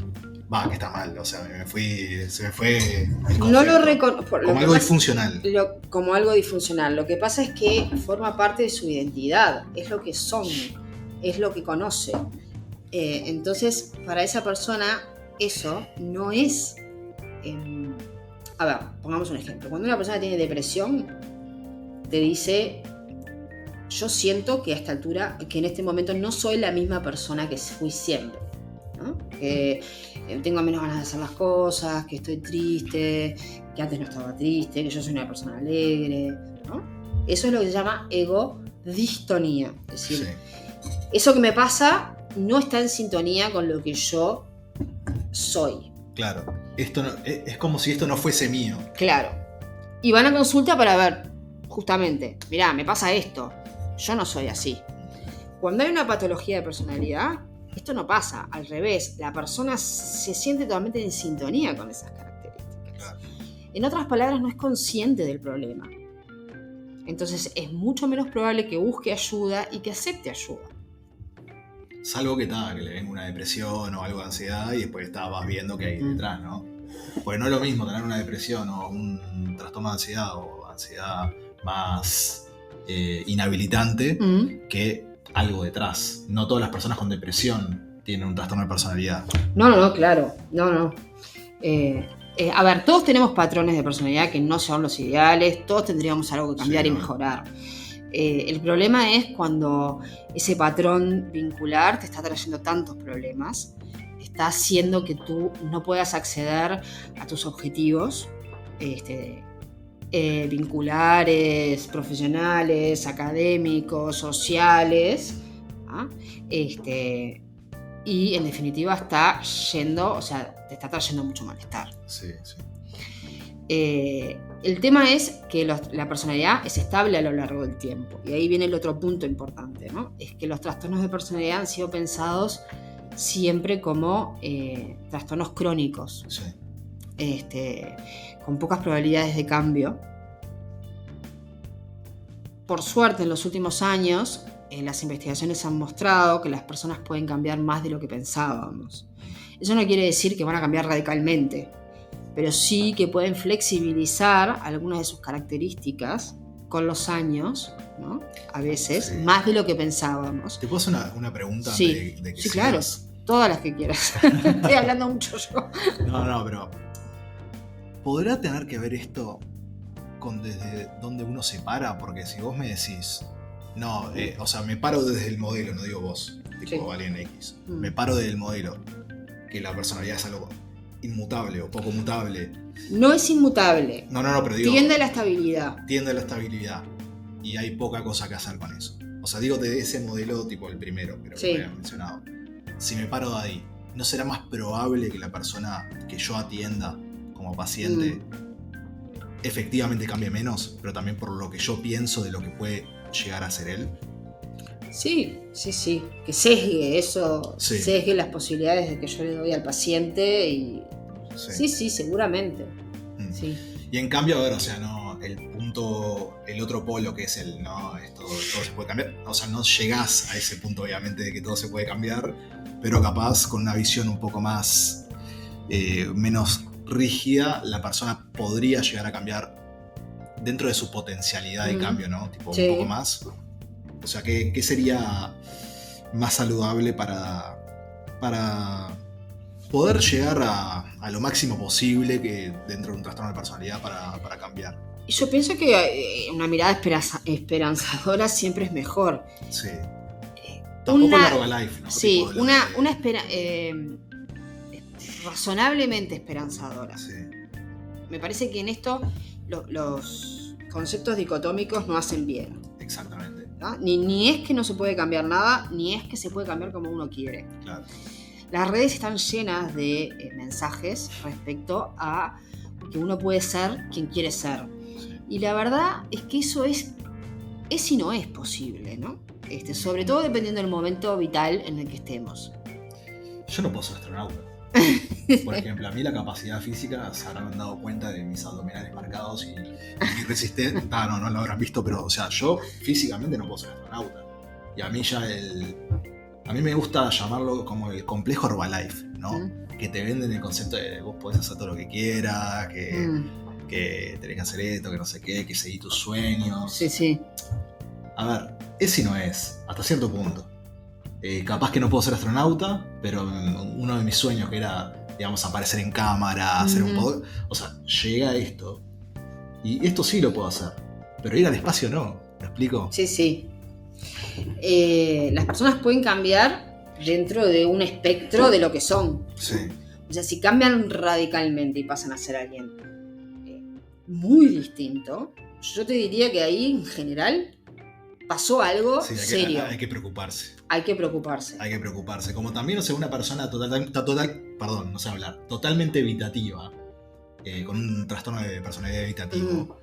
Que está mal, o sea, se me fue el concepto. No lo reconozco. Como algo disfuncional. Como algo disfuncional. Lo que pasa es que forma parte de su identidad, es lo que son, es lo que conoce. Entonces, para esa persona, eso no es... A ver, pongamos un ejemplo. Cuando una persona tiene depresión, te dice: yo siento que a esta altura, que en este momento no soy la misma persona que fui siempre, ¿no? Que tengo menos ganas de hacer las cosas, que estoy triste, que antes no estaba triste, que yo soy una persona alegre, ¿no? Eso es lo que se llama egodistonía. Es decir, sí, eso que me pasa no está en sintonía con lo que yo soy. Claro, esto no, es como si esto no fuese mío. Claro. Y van a consulta para ver, justamente, mirá, me pasa esto, yo no soy así. Cuando hay una patología de personalidad, esto no pasa, al revés, la persona se siente totalmente en sintonía con esas características. Claro. En otras palabras, no es consciente del problema. Entonces es mucho menos probable que busque ayuda y que acepte ayuda. Salvo que le venga una depresión o algo de ansiedad y después vas viendo que hay detrás, ¿no? Porque no es lo mismo tener una depresión o un trastorno de ansiedad o ansiedad más inhabilitante que algo detrás. No todas las personas con depresión tienen un trastorno de personalidad. No, claro. No. A ver, todos tenemos patrones de personalidad que no son los ideales, todos tendríamos algo que cambiar y mejorar. El problema es cuando ese patrón vincular te está trayendo tantos problemas, está haciendo que tú no puedas acceder a tus objetivos vinculares, profesionales, académicos, sociales, y en definitiva está yendo, o sea, te está trayendo mucho malestar. Sí. El tema es que la personalidad es estable a lo largo del tiempo. Y ahí viene el otro punto importante, ¿no? Es que los trastornos de personalidad han sido pensados siempre como trastornos crónicos, Sí. con pocas probabilidades de cambio. Por suerte, en los últimos años, las investigaciones han mostrado que las personas pueden cambiar más de lo que pensábamos. Eso no quiere decir que van a cambiar radicalmente, pero sí que pueden flexibilizar algunas de sus características con los años, ¿no? A veces, Sí. más de lo que pensábamos. ¿Te puedo hacer una pregunta Sí, de que sí, claro. sigas? Todas las que quieras. Estoy hablando mucho yo. No, pero ¿podrá tener que ver esto con desde dónde uno se para? Porque si vos me decís, no, o sea, me paro desde el modelo, no digo vos, tipo Sí. Alien X. Mm. Me paro desde el modelo, que la personalidad es algo inmutable o poco mutable. No es inmutable. No, pero digo, Tiende a la estabilidad. tiende a la estabilidad y hay poca cosa que hacer con eso. O sea, digo de ese modelo tipo el primero, pero Sí. que había mencionado. Si me paro de ahí, ¿no será más probable que la persona que yo atienda como paciente efectivamente cambie menos, pero también por lo que yo pienso de lo que puede llegar a ser él? Sí. Que sesgue eso, Sí. sesgue las posibilidades de que yo le doy al paciente y... Sí, seguramente. Mm. Sí. Y en cambio, a ver, o sea, no, el otro polo que es el, no, todo se puede cambiar. O sea, no llegás a ese punto, obviamente, de que todo se puede cambiar, pero capaz con una visión un poco más, menos rígida, la persona podría llegar a cambiar dentro de su potencialidad de cambio, ¿no? Tipo, Sí. un poco más. O sea, ¿qué sería más saludable para poder llegar a lo máximo posible que dentro de un trastorno de personalidad para cambiar? Y yo pienso que una mirada esperanzadora siempre es mejor. Sí. Tampoco Una- el Herbalife, ¿no? Sí, Tipo, una razonablemente esperanzadora. Sí, Me parece que en esto los conceptos dicotómicos no hacen bien, exactamente. ¿no? Ni es que no se puede cambiar nada, ni es que se puede cambiar como uno quiere. Claro. Las redes están llenas de mensajes respecto a que uno puede ser quien quiere ser. Sí. Y la verdad es que eso es y no es posible, ¿no? Sobre todo dependiendo del momento vital en el que estemos. Yo no puedo ser astronauta. Por ejemplo, a mí la capacidad física se habrán dado cuenta de mis abdominales marcados y mi resistencia. No lo habrán visto, pero o sea, yo físicamente no puedo ser astronauta. Y a mí a mí me gusta llamarlo como el complejo Herbalife, ¿no? Que te venden el concepto de vos podés hacer todo lo que quieras, que tenés que hacer esto, que no sé qué, que seguís tus sueños. Sí. A ver, ese no es, hasta cierto punto. Capaz que no puedo ser astronauta, pero uno de mis sueños que era, digamos, aparecer en cámara, hacer un poco... O sea, llega esto, y esto sí lo puedo hacer, pero ir al espacio no, ¿me explico? Sí. Las personas pueden cambiar dentro de un espectro de lo que son. Sí. O sea, si cambian radicalmente y pasan a ser alguien muy distinto, yo te diría que ahí, en general, pasó algo serio. Hay que preocuparse. Hay que preocuparse. Hay que preocuparse. Como también, o sea, una persona totalmente evitativa, con un trastorno de personalidad evitativo,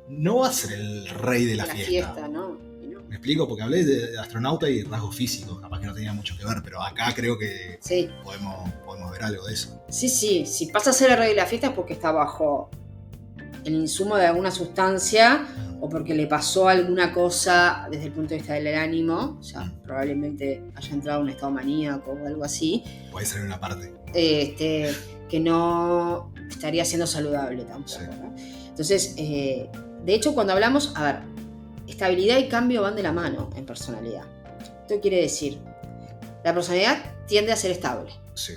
no va a ser el rey de la fiesta. ¿no? ¿Me explico? Porque hablé de astronauta y rasgos físicos, capaz que no tenía mucho que ver, pero acá creo que Sí. podemos ver algo de eso. Sí. Si pasa a ser el rey de la fiesta es porque está bajo el insumo de alguna sustancia o porque le pasó alguna cosa desde el punto de vista del ánimo, o sea, probablemente haya entrado en un estado maníaco o algo así. Puede ser una parte. Que no estaría siendo saludable tampoco, Sí. ¿no? Entonces, de hecho, cuando hablamos, a ver, estabilidad y cambio van de la mano en personalidad. Esto quiere decir, la personalidad tiende a ser estable Sí.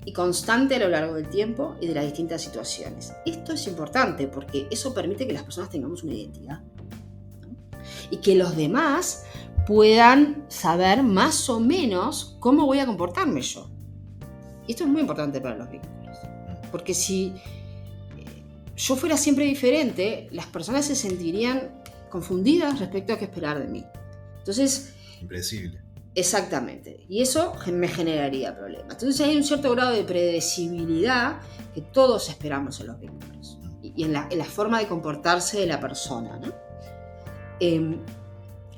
y constante a lo largo del tiempo y de las distintas situaciones. Esto es importante porque eso permite que las personas tengamos una identidad, ¿no? Y que los demás puedan saber más o menos cómo voy a comportarme yo. Y esto es muy importante para los vínculos, porque si yo fuera siempre diferente, las personas se sentirían confundidas respecto a qué esperar de mí. Entonces, Impredecible. exactamente. Y eso me generaría problemas. Entonces hay un cierto grado de predecibilidad que todos esperamos en los vínculos y en la forma de comportarse de la persona, ¿no?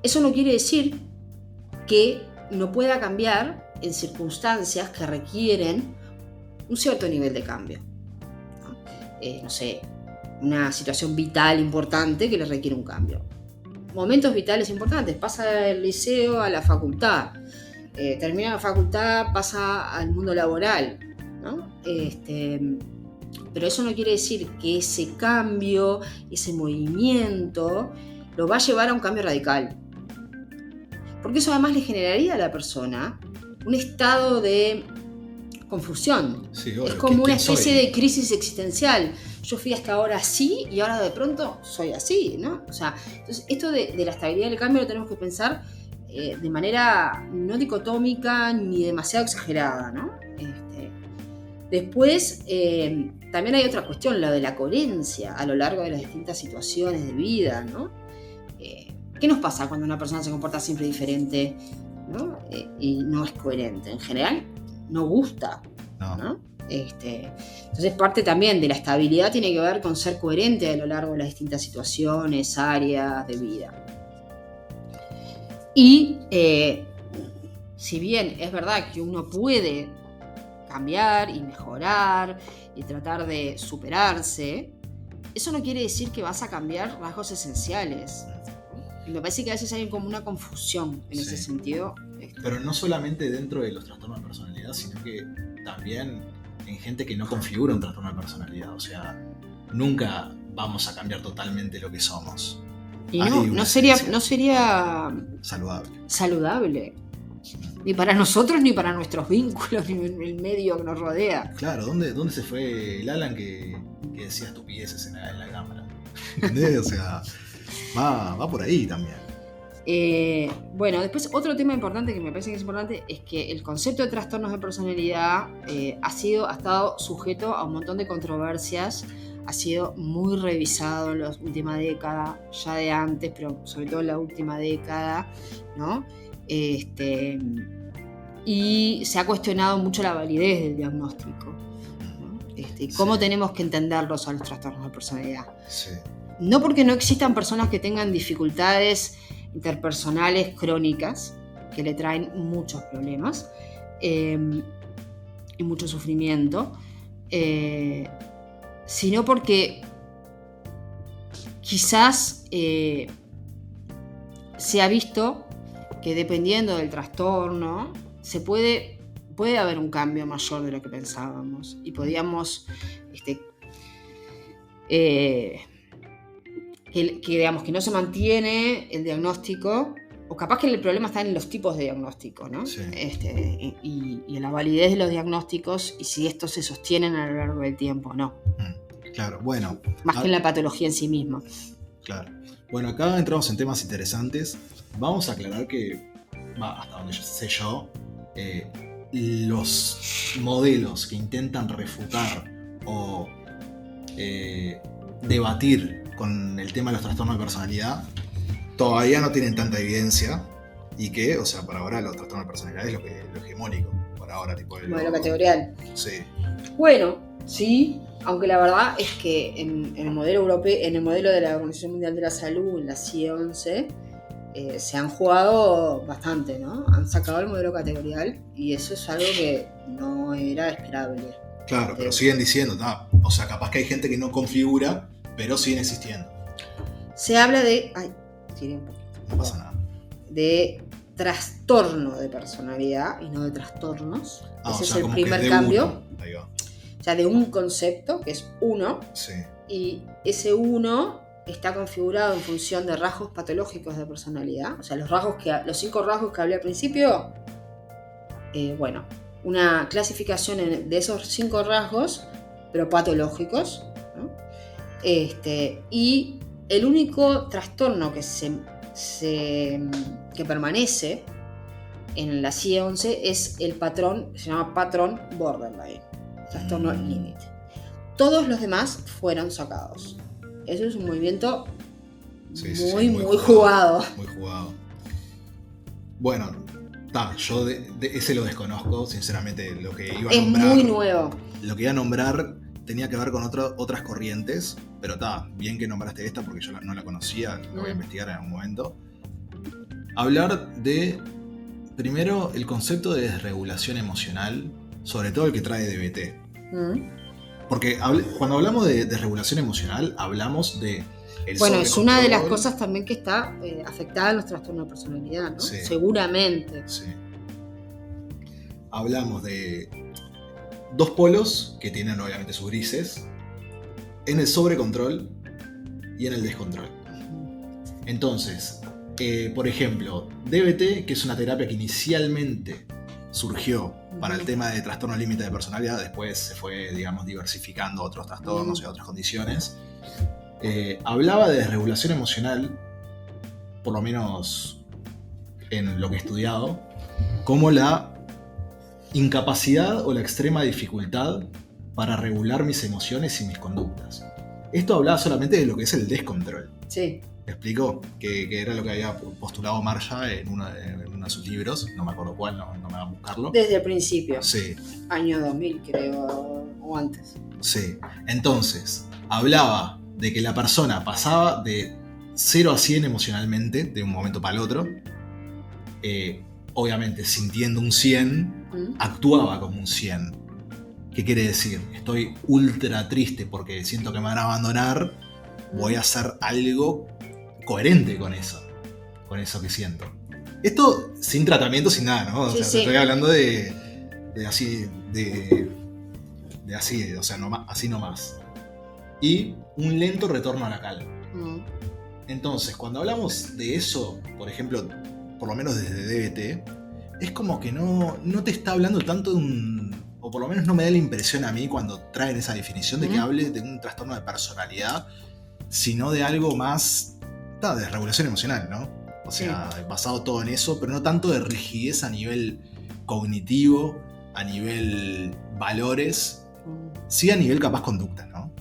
Eso no quiere decir que no pueda cambiar en circunstancias que requieren un cierto nivel de cambio, ¿no? No sé, una situación vital importante que le requiere un cambio. Momentos vitales importantes, pasa del liceo a la facultad, termina la facultad, pasa al mundo laboral, ¿no? Pero eso no quiere decir que ese cambio, ese movimiento, lo va a llevar a un cambio radical. Porque eso además le generaría a la persona un estado de confusión. Sí, obvio. Es como una especie soy? de crisis existencial. Yo fui hasta ahora así y ahora de pronto soy así, ¿no? O sea, entonces esto de la estabilidad del cambio lo tenemos que pensar de manera no dicotómica ni demasiado exagerada, ¿no? Después, también hay otra cuestión, la de la coherencia a lo largo de las distintas situaciones de vida, ¿no? ¿Qué nos pasa cuando una persona se comporta siempre diferente, ¿no? Y no es coherente? En general, no gusta, ¿no? Entonces, parte también de la estabilidad tiene que ver con ser coherente a lo largo de las distintas situaciones, áreas de vida. Y si bien es verdad que uno puede cambiar y mejorar y tratar de superarse, eso no quiere decir que vas a cambiar rasgos esenciales. Y me parece que a veces hay como una confusión en ese sentido. Pero no solamente dentro de los trastornos de personalidad, sino que también en gente que no configura un trastorno de personalidad. O sea, nunca vamos a cambiar totalmente lo que somos. Y no sería saludable. Ni para nosotros, ni para nuestros vínculos, ni el medio que nos rodea. Claro, ¿dónde se fue el Alan que decía estupideces en la cámara? ¿Entendés? O sea, va por ahí también. Bueno, después otro tema importante que me parece que es importante es que el concepto de trastornos de personalidad ha estado sujeto a un montón de controversias, ha sido muy revisado en la última década, ya de antes, pero sobre todo en la última década, ¿no? Y se ha cuestionado mucho la validez del diagnóstico, ¿no? ¿Cómo tenemos que entenderlos a los trastornos de personalidad? Sí. No porque no existan personas que tengan dificultades interpersonales crónicas que le traen muchos problemas y mucho sufrimiento, sino porque quizás se ha visto que dependiendo del trastorno puede haber un cambio mayor de lo que pensábamos y podíamos que no se mantiene el diagnóstico, o capaz que el problema está en los tipos de diagnóstico, ¿no? Sí. Y en la validez de los diagnósticos y si estos se sostienen a lo largo del tiempo o no. Claro, bueno. Más que en la patología en sí misma. Claro. Bueno, acá entramos en temas interesantes. Vamos a aclarar que, hasta donde sé yo, los modelos que intentan refutar o debatir con el tema de los trastornos de personalidad todavía no tienen tanta evidencia y que, o sea, por ahora los trastornos de personalidad es lo hegemónico, por ahora, tipo el modelo categorial. Sí. Bueno, sí, aunque la verdad es que en el modelo europeo, en el modelo de la Organización Mundial de la Salud, en la CIE-11, se han jugado bastante, ¿no? Han sacado el modelo categorial y eso es algo que no era esperable. Claro, pero siguen diciendo, o sea, capaz que hay gente que no configura, pero siguen existiendo. Se habla de... tiré un poquito. No pasa nada. De trastorno de personalidad y no de trastornos. Ese es el primer cambio. Ahí va. O sea, de un concepto que es uno. Sí. Y ese uno está configurado en función de rasgos patológicos de personalidad. O sea, los 5 rasgos que hablé al principio, una clasificación de esos 5 rasgos, pero patológicos, ¿no? Y el único trastorno que permanece en la CIE-11 es el patrón, se llama patrón borderline, trastorno límite. Todos los demás fueron sacados. Eso es un movimiento muy jugado. Muy jugado. Bueno, yo de ese lo desconozco, sinceramente. Lo que iba a nombrar, es muy nuevo. Lo que iba a nombrar tenía que ver con otras corrientes, pero bien que nombraste esta porque yo no la conocía, lo voy a investigar en algún momento. Hablar de Primero, el concepto de desregulación emocional, sobre todo el que trae DBT. Porque cuando hablamos de desregulación emocional, hablamos de... Bueno, es una de las cosas también que está afectada en los trastornos de personalidad, ¿no? Sí. Seguramente. Sí. Hablamos de dos polos que tienen obviamente sus grises, en el sobrecontrol y en el descontrol. Entonces, por ejemplo, DBT, que es una terapia que inicialmente surgió para el tema de trastorno límite de personalidad, después se fue, digamos, diversificando a otros trastornos y a otras condiciones, hablaba de desregulación emocional, por lo menos en lo que he estudiado, como la incapacidad o la extrema dificultad para regular mis emociones y mis conductas. Esto hablaba solamente de lo que es el descontrol. Sí. ¿Me explico? Que era lo que había postulado Marcia en uno de sus libros, no me acuerdo cuál, no me van a buscarlo. Desde el principio. Sí. Año 2000, creo, o antes. Sí. Entonces, hablaba de que la persona pasaba de 0 a 100 emocionalmente, de un momento para el otro. Obviamente, sintiendo un 100, actuaba como un 100. ¿Qué quiere decir? Estoy ultra triste porque siento que me van a abandonar, voy a hacer algo coherente con eso que siento. Esto sin tratamiento, sin nada, ¿no? O sea, sí. Estoy hablando de así, o sea, así nomás. Y un lento retorno a la calma. Entonces, cuando hablamos de eso, por ejemplo, por lo menos desde DBT, es como que no te está hablando tanto de un... O por lo menos no me da la impresión a mí cuando traen esa definición de que hable de un trastorno de personalidad, sino de algo más de regulación emocional, ¿no? O sea, basado todo en eso, pero no tanto de rigidez a nivel cognitivo, a nivel valores, sí a nivel capaz conducta, ¿no?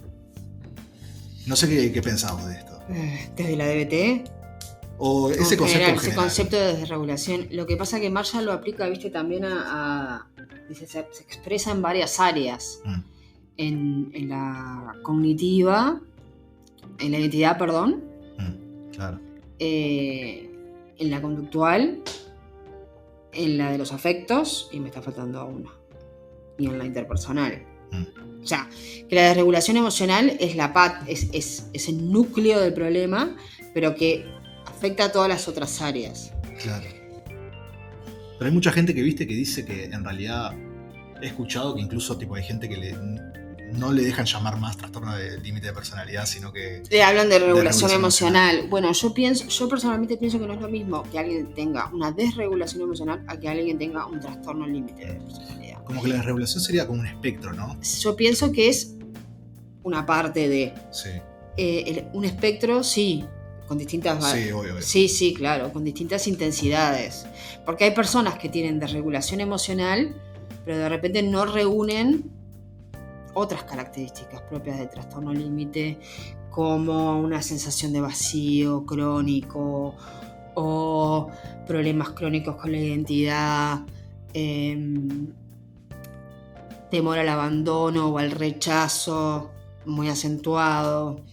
No sé qué pensamos de esto. ¿Desde la DBT? O ese concepto general, en general. Ese concepto de desregulación. Lo que pasa es que Marshall lo aplica, viste, también dice, se expresa en varias áreas. En la cognitiva, en la identidad, perdón. Claro. En la conductual, en la de los afectos, y me está faltando una. Y en la interpersonal. O sea, que la desregulación emocional es es el núcleo del problema, pero que afecta a todas las otras áreas. Claro. Pero hay mucha gente que dice que en realidad he escuchado que incluso tipo, hay gente que no le dejan llamar más trastorno de límite de personalidad, sino que... Le hablan de regulación emocional. Bueno, yo personalmente pienso que no es lo mismo que alguien tenga una desregulación emocional a que alguien tenga un trastorno límite de personalidad. Como que la desregulación sería como un espectro, ¿no? Yo pienso que es una parte de... Sí. Un espectro, sí, con distintas... Sí, obvio. Sí, claro, con distintas intensidades. Porque hay personas que tienen desregulación emocional, pero de repente no reúnen otras características propias del trastorno límite, como una sensación de vacío crónico o problemas crónicos con la identidad, temor al abandono o al rechazo muy acentuado.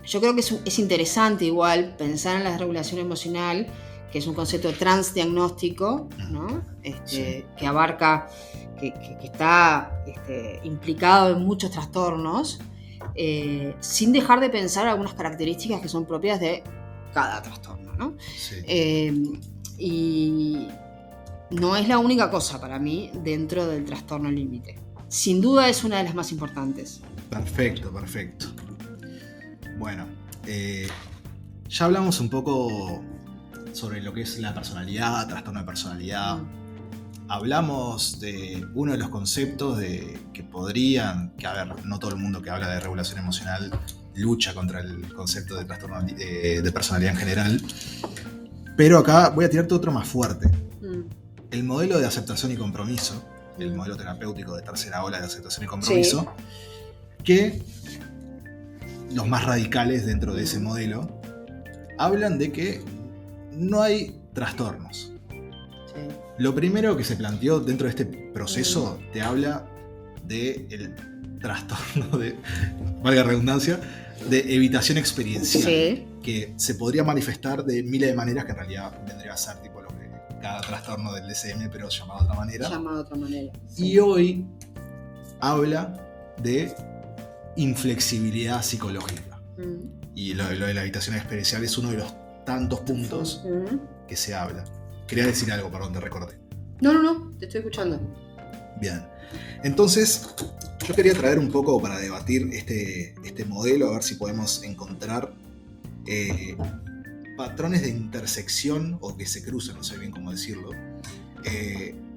Yo creo que es interesante igual pensar en la desregulación emocional, que es un concepto transdiagnóstico, ¿no? Sí. Que abarca, que está implicado en muchos trastornos, sin dejar de pensar algunas características que son propias de cada trastorno, ¿no? Sí. Y no es la única cosa para mí dentro del trastorno límite. Sin duda es una de las más importantes. Perfecto. Bueno, ya hablamos un poco sobre lo que es la personalidad, trastorno de personalidad. Hablamos de uno de los conceptos que a ver, no todo el mundo que habla de regulación emocional lucha contra el concepto de trastorno de personalidad en general. Pero acá voy a tirarte otro más fuerte. El modelo de aceptación y compromiso, el modelo terapéutico de tercera ola de aceptación y compromiso, que los más radicales dentro de ese modelo hablan de que no hay trastornos. Lo primero que se planteó dentro de este proceso te habla del trastorno de, valga la redundancia, de evitación experiencial, que se podría manifestar de miles de maneras, que en realidad vendría a ser tipo lo que cada trastorno del DSM, pero llamado de otra manera. Llamado de otra manera. Y hoy habla de inflexibilidad psicológica. Y lo de la habitación experiencial es uno de los tantos puntos que se habla. Quería decir algo, perdón, te recordé. No, te estoy escuchando. Bien. Entonces, yo quería traer un poco para debatir este modelo, a ver si podemos encontrar patrones de intersección, o que se cruzan, no sé bien cómo decirlo,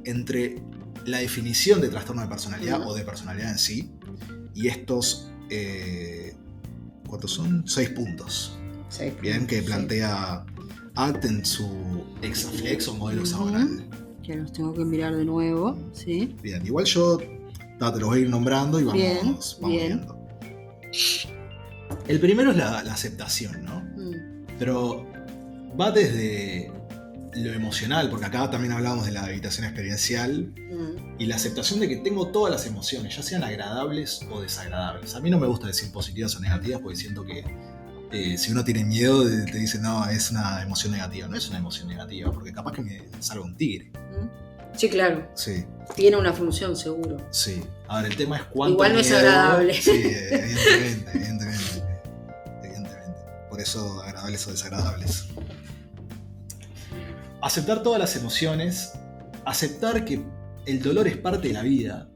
entre la definición de trastorno de personalidad o de personalidad en sí y estos, ¿cuántos son? 6 puntos. 6 Bien, puntos, que plantea ACT en su Hexaflex o modelo hexagonal. Que los tengo que mirar de nuevo, ¿sí? Bien, igual yo te los voy a ir nombrando y vamos bien. viendo. El primero es la aceptación, ¿no? Pero va desde lo emocional, porque acá también hablábamos de la habitación experiencial, y la aceptación de que tengo todas las emociones, ya sean agradables o desagradables. A mí no me gusta decir positivas o negativas, porque siento que si uno tiene miedo, te dicen, no, es una emoción negativa. No es una emoción negativa, porque capaz que me salga un tigre. Sí, claro. Sí. Tiene una función, seguro. Sí. Ahora, el tema es cuánto igual no miedo... es agradable. Sí, evidentemente. Por eso, agradables o desagradables. Aceptar todas las emociones, aceptar que el dolor es parte de la vida.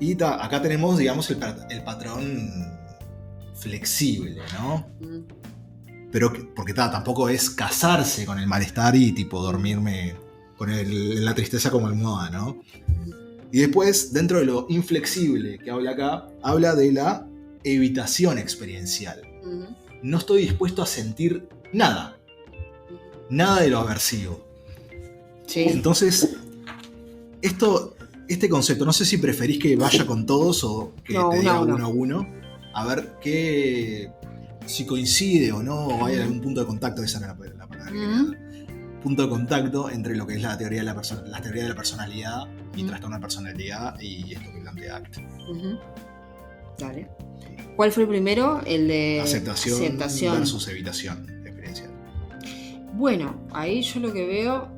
Y acá tenemos, digamos, el patrón flexible, ¿no? Pero porque tampoco es casarse con el malestar y tipo dormirme con la tristeza como almohada, ¿no? Y después, dentro de lo inflexible que habla acá, habla de la evitación experiencial. No estoy dispuesto a sentir nada de lo aversivo. Sí. Entonces, este concepto, no sé si preferís que vaya con todos o que te diga uno a uno, a ver si coincide o no, o hay algún punto de contacto, esa era la palabra que quería dar. Punto de contacto entre lo que es la teoría de la personalidad y trastorno de personalidad y esto que plantea ACT. Dale. ¿Cuál fue el primero? El de aceptación versus evitación experiencial. Bueno, ahí yo lo que veo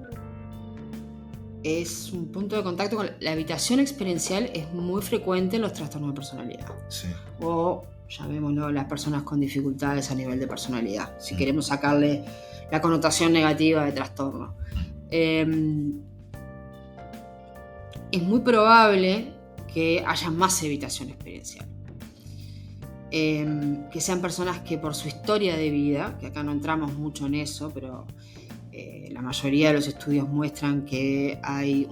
es un punto de contacto con la evitación experiencial. Es muy frecuente en los trastornos de personalidad. Sí. O llamémoslo las personas con dificultades a nivel de personalidad, si queremos sacarle la connotación negativa de trastorno. Es muy probable que haya más evitación experiencial. Que sean personas que por su historia de vida, que acá no entramos mucho en eso, pero la mayoría de los estudios muestran que hay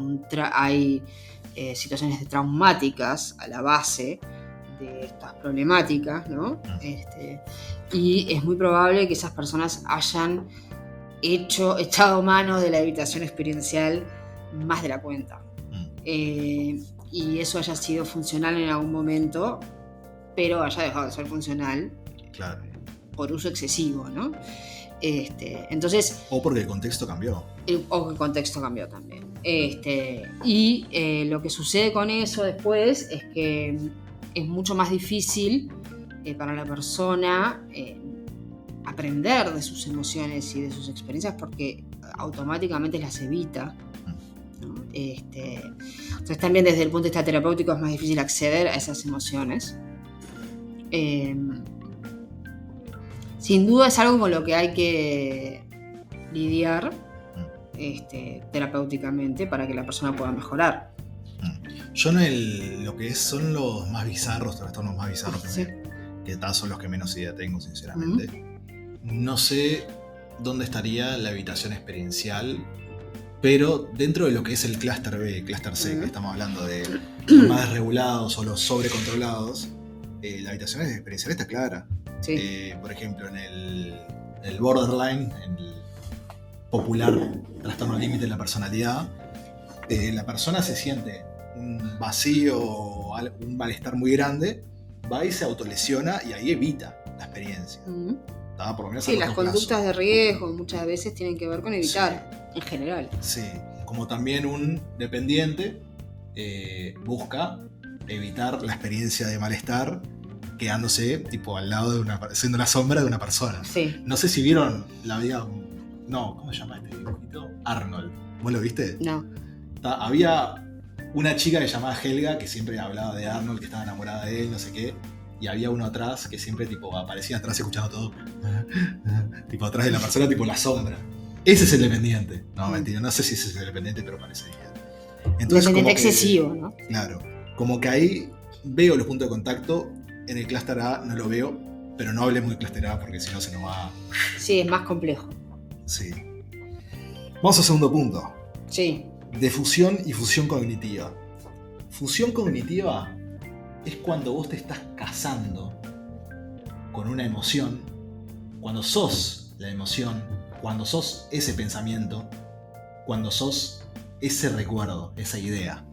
situaciones traumáticas a la base de estas problemáticas, ¿no? Y es muy probable que esas personas hayan echado mano de la evitación experiencial más de la cuenta. Y eso haya sido funcional en algún momento, pero haya dejado de ser funcional, claro, por uso excesivo, ¿no? Entonces, o porque el contexto cambió. O que el contexto cambió también. Y lo que sucede con eso después es que es mucho más difícil para la persona aprender de sus emociones y de sus experiencias, porque automáticamente las evita, ¿no? Entonces también desde el punto de vista terapéutico es más difícil acceder a esas emociones. Sin duda es algo con lo que hay que lidiar terapéuticamente para que la persona pueda mejorar. Yo en lo que son los más bizarros, trastornos más bizarros, sí, que son los que menos idea tengo, sinceramente. No sé dónde estaría la evitación experiencial, pero dentro de lo que es el clúster B, clúster C, que estamos hablando de los más desregulados o los sobrecontrolados, la evitación experiencial está clara. Sí. Por ejemplo, en el borderline, en el popular trastorno límite de la personalidad, la persona se siente un vacío o un malestar muy grande, va y se autolesiona y ahí evita la experiencia. Por lo menos sí, las conductas de riesgo muchas veces tienen que ver con evitar, sí, en general. Sí, como también un dependiente busca evitar la experiencia de malestar quedándose tipo al lado siendo la sombra de una persona. Sí. No sé si vieron La vida No, ¿cómo se llama este dibujito? Arnold. ¿Vos lo viste? No. Había una chica que se llamaba Helga que siempre hablaba de Arnold, que estaba enamorada de él, no sé qué. Y había uno atrás que siempre tipo aparecía atrás escuchando todo. Tipo atrás de la persona, tipo la sombra. Ese es el dependiente. No, mentira, no sé si ese es el dependiente, pero parecería. Entonces, Dependiente como excesivo, que, ¿no? claro. Como que ahí veo los puntos de contacto. En el clúster A no lo veo, pero no hablemos de clúster A porque si no se nos va. Sí, es más complejo. Sí. Vamos al segundo punto. Sí. De fusión y fusión cognitiva. Fusión cognitiva es cuando vos te estás casando con una emoción, cuando sos la emoción, cuando sos ese pensamiento, cuando sos ese recuerdo, esa idea.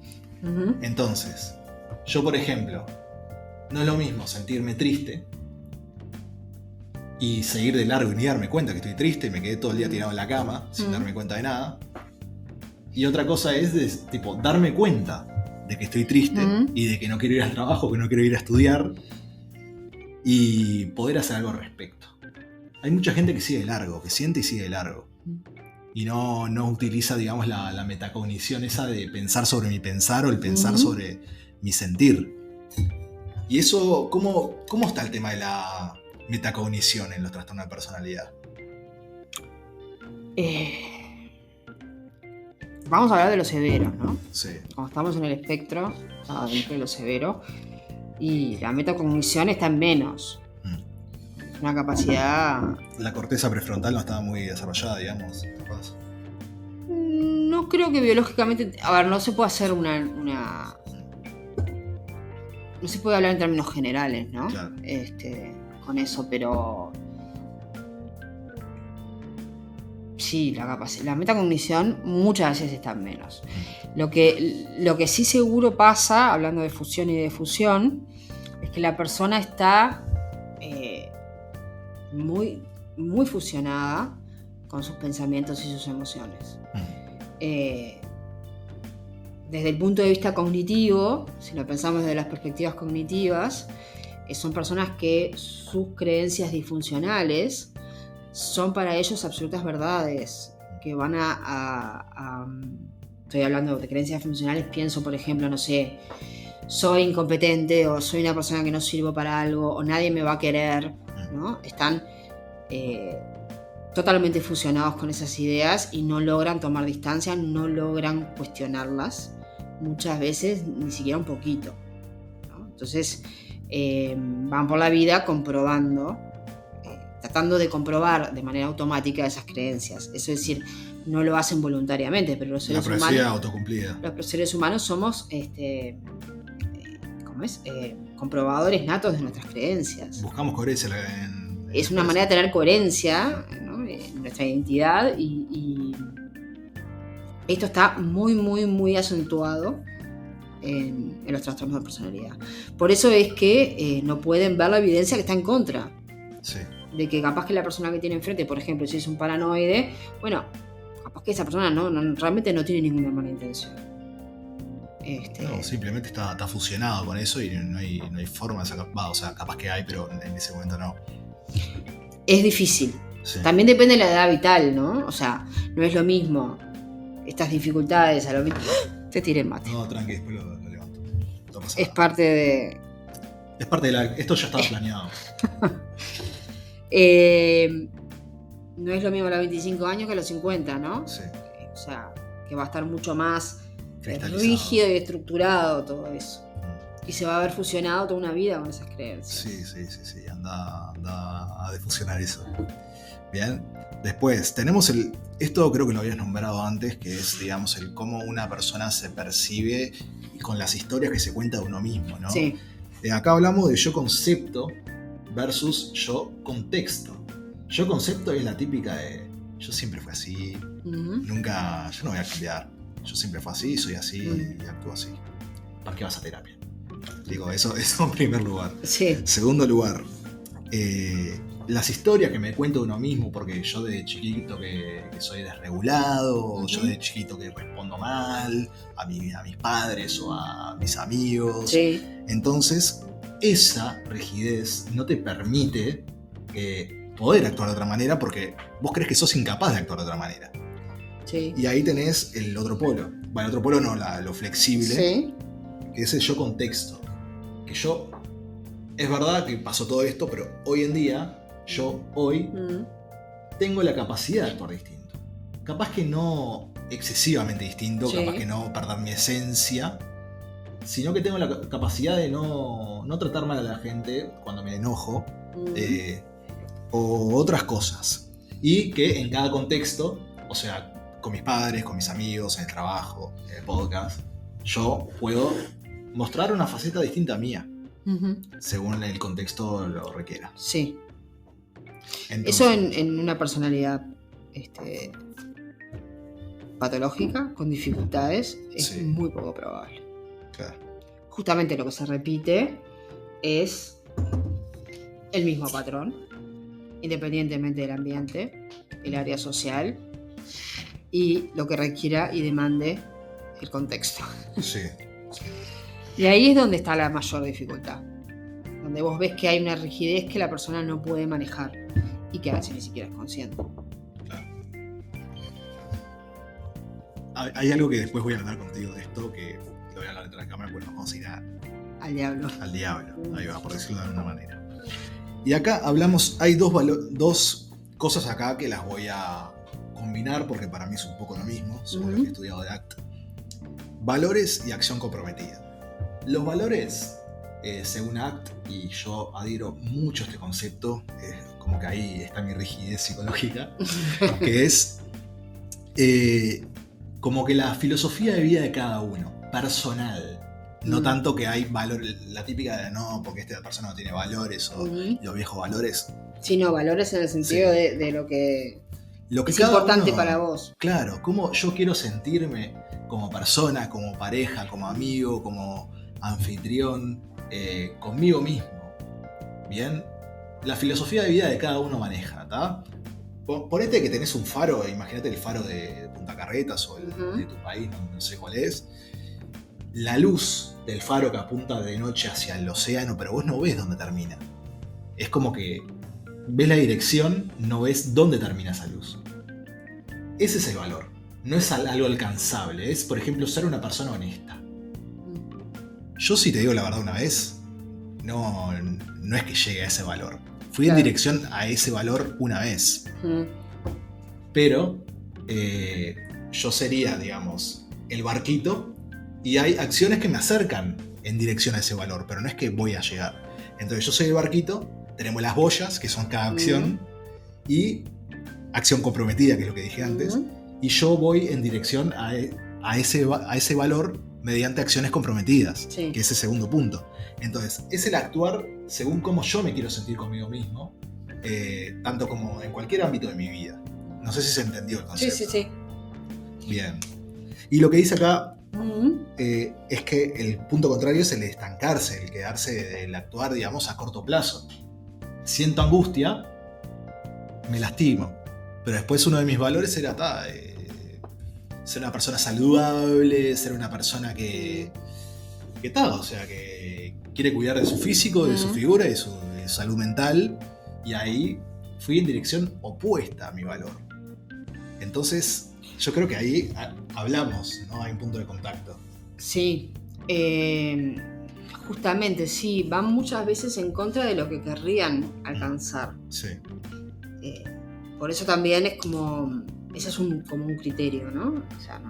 Uh-huh. Entonces, yo por ejemplo, no es lo mismo sentirme triste y seguir de largo y ni darme cuenta que estoy triste y me quedé todo el día tirado en la cama sin darme cuenta de nada. Y otra cosa es de, tipo, darme cuenta de que estoy triste y de que no quiero ir al trabajo, que no quiero ir a estudiar y poder hacer algo al respecto. Hay mucha gente que sigue de largo, que siente y sigue de largo. Y no utiliza, digamos, la metacognición esa de pensar sobre mi pensar o el pensar sobre mi sentir. Y eso, ¿cómo está el tema de la metacognición en los trastornos de personalidad? Vamos a hablar de lo severo, ¿no? Sí. Cuando estamos en el espectro, está dentro de lo severo, y la metacognición está en menos. Es una capacidad... La corteza prefrontal no estaba muy desarrollada, digamos. No creo que biológicamente... A ver, no se puede hacer una... No se puede hablar en términos generales, ¿no? Claro. Con eso, pero... Sí, la metacognición muchas veces está en menos. Lo que sí seguro pasa, hablando de fusión y de fusión, es que la persona está muy, muy fusionada con sus pensamientos y sus emociones. Desde el punto de vista cognitivo, si lo pensamos desde las perspectivas cognitivas, son personas que sus creencias disfuncionales son para ellos absolutas verdades, que van estoy hablando de creencias funcionales, pienso por ejemplo, no sé, soy incompetente o soy una persona que no sirvo para algo o nadie me va a querer, ¿no? Están totalmente fusionados con esas ideas y no logran tomar distancia, no logran cuestionarlas, muchas veces ni siquiera un poquito, ¿no? Entonces van por la vida comprobando, tratando de comprobar de manera automática esas creencias. Eso es decir, no lo hacen voluntariamente, pero los seres humanos... La profecía autocumplida. Los seres humanos somos comprobadores natos de nuestras creencias. Buscamos coherencia es una manera de tener coherencia, ¿no? En nuestra identidad y esto está muy, muy, muy acentuado en los trastornos de personalidad. Por eso es que no pueden ver la evidencia que está en contra. Sí. De que capaz que la persona que tiene enfrente, por ejemplo, si es un paranoide, bueno, capaz que esa persona realmente no tiene ninguna mala intención. No, simplemente está fusionado con eso y no hay forma de sacar. O sea, capaz que hay, pero en ese momento no. Es difícil. Sí. También depende de la edad vital, ¿no? O sea, no es lo mismo estas dificultades a lo mismo. Te tiré el mate. No, tranqui, después lo levanto. No pasa nada. Parte de... Es parte de la... Esto ya estaba planeado. No es lo mismo a los 25 años que a los 50, ¿no? Sí. O sea, que va a estar mucho más rígido y estructurado todo eso. Y se va a haber fusionado toda una vida con esas creencias. Sí. Anda a defusionar eso. Bien. Después, tenemos esto creo que lo habías nombrado antes, que es, digamos, el cómo una persona se percibe con las historias que se cuenta de uno mismo, ¿no? Sí. Acá hablamos de yo concepto versus yo contexto. Yo concepto es la típica de yo siempre fui así, nunca, yo no voy a cambiar, yo siempre fui así, soy así y actúo así. ¿Para qué vas a terapia? Digo, eso en primer lugar. Sí. Segundo lugar, las historias que me cuento de uno mismo, porque yo de chiquito que soy desregulado, yo de chiquito que respondo mal a mis padres o a mis amigos. Sí. Entonces, esa rigidez no te permite que poder actuar de otra manera porque vos crees que sos incapaz de actuar de otra manera. Sí. Y ahí tenés el otro polo. Bueno, el otro polo no, lo flexible, Sí. que es el yo contexto. Que yo, es verdad que pasó todo esto, pero hoy en día, yo hoy tengo la capacidad de actuar distinto. Capaz que no excesivamente distinto, Sí. capaz que no perder mi esencia, sino que tengo la capacidad de no tratar mal a la gente cuando me enojo, o otras cosas. Y que en cada contexto, o sea, con mis padres, con mis amigos, en el trabajo, en el podcast, yo puedo mostrar una faceta distinta mía, según el contexto lo requiera. Sí. Entonces, Eso en una personalidad patológica, con dificultades, es Sí. muy poco probable. claro, Justamente lo que se repite es el mismo patrón, independientemente del ambiente, el área social y lo que requiera y demande el contexto. sí. Y ahí es donde está la mayor dificultad, donde vos ves que hay una rigidez que la persona no puede manejar y que a veces ni siquiera es consciente. Claro. Hay algo que después voy a hablar contigo de esto, que lo voy a hablar detrás de la cámara, porque nos vamos a ir Al diablo. al diablo. Ahí va, por decirlo de alguna manera. Y acá hablamos, hay dos cosas acá que las voy a combinar porque para mí es un poco lo mismo, según lo que he estudiado de ACT. Valores y acción comprometida. Los valores, según ACT, y yo adhiero mucho a este concepto, como que ahí está mi rigidez psicológica, que es como que la filosofía de vida de cada uno, personal. No tanto que hay valores, la típica de no, porque esta persona no tiene valores o los viejos valores. Sí, no, valores en el sentido Sí. de lo que es cada importante uno, para vos. Claro, cómo yo quiero sentirme como persona, como pareja, como amigo, como anfitrión, conmigo mismo. Bien, la filosofía de vida de cada uno maneja, ¿tá? Ponete que tenés un faro, imagínate el faro de Punta Carretas o el de tu país, no sé cuál es. La luz del faro que apunta de noche hacia el océano, pero vos no ves dónde termina. Es como que ves la dirección, no ves dónde termina esa luz. Ese es el valor. No es algo alcanzable. Es, por ejemplo, ser una persona honesta. Yo, si te digo la verdad una vez, no es que llegue a ese valor. Fui en dirección a ese valor una vez. Pero yo sería, digamos, el barquito. Y hay acciones que me acercan en dirección a ese valor, pero no es que voy a llegar. Entonces yo soy el barquito, tenemos las boyas, que son cada acción, y acción comprometida, que es lo que dije antes, y yo voy en dirección a ese valor mediante acciones comprometidas, que es el segundo punto. Entonces, es el actuar según cómo yo me quiero sentir conmigo mismo, tanto como en cualquier ámbito de mi vida. No sé si se entendió el concepto. Sí. Bien. Y lo que dice acá es que el punto contrario es el estancarse, el quedarse, el actuar, digamos, a corto plazo. Siento angustia, me lastimo, pero después uno de mis valores era ser una persona saludable, ser una persona que o sea, que quiere cuidar de su físico, de su figura, de su salud mental, y ahí fui en dirección opuesta a mi valor. Entonces, yo creo que ahí hablamos, ¿no? Hay un punto de contacto. Sí, justamente, sí, van muchas veces en contra de lo que querrían alcanzar. Sí. Por eso también es como, ese es como un criterio, ¿no? O sea,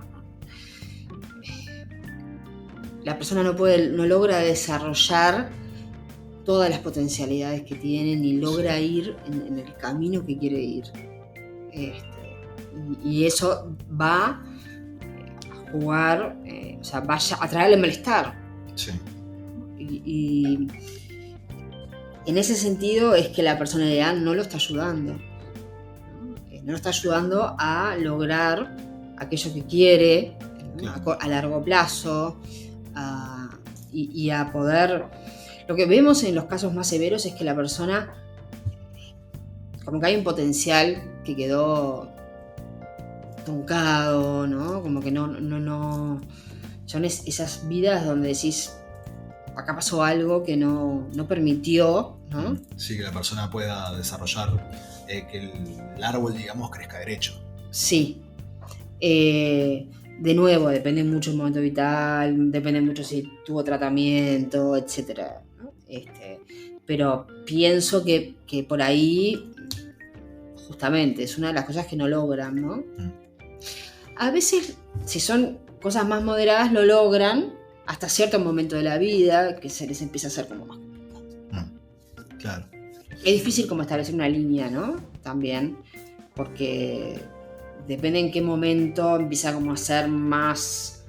la persona no logra desarrollar todas las potencialidades que tiene, ni logra ir en el camino que quiere ir. Y eso va a jugar, o sea, vaya a traerle malestar. Sí. Y en ese sentido es que la personalidad no lo está ayudando. No lo está ayudando a lograr aquello que quiere, claro, a largo plazo, y a poder... Lo que vemos en los casos más severos es que la persona, como que hay un potencial que quedó truncado, ¿no? Como que no son esas vidas donde decís, acá pasó algo que no permitió, ¿no? Sí, que la persona pueda desarrollar que el árbol, digamos, crezca derecho. Sí. De nuevo, depende mucho del momento vital, depende mucho si tuvo tratamiento, etc. ¿no? Pero pienso que por ahí, justamente, es una de las cosas que no logran, ¿no? A veces, si son cosas más moderadas, lo logran hasta cierto momento de la vida, que se les empieza a hacer como más complicado. Claro. Es difícil como establecer una línea, ¿no? También, porque depende en qué momento empieza como a ser más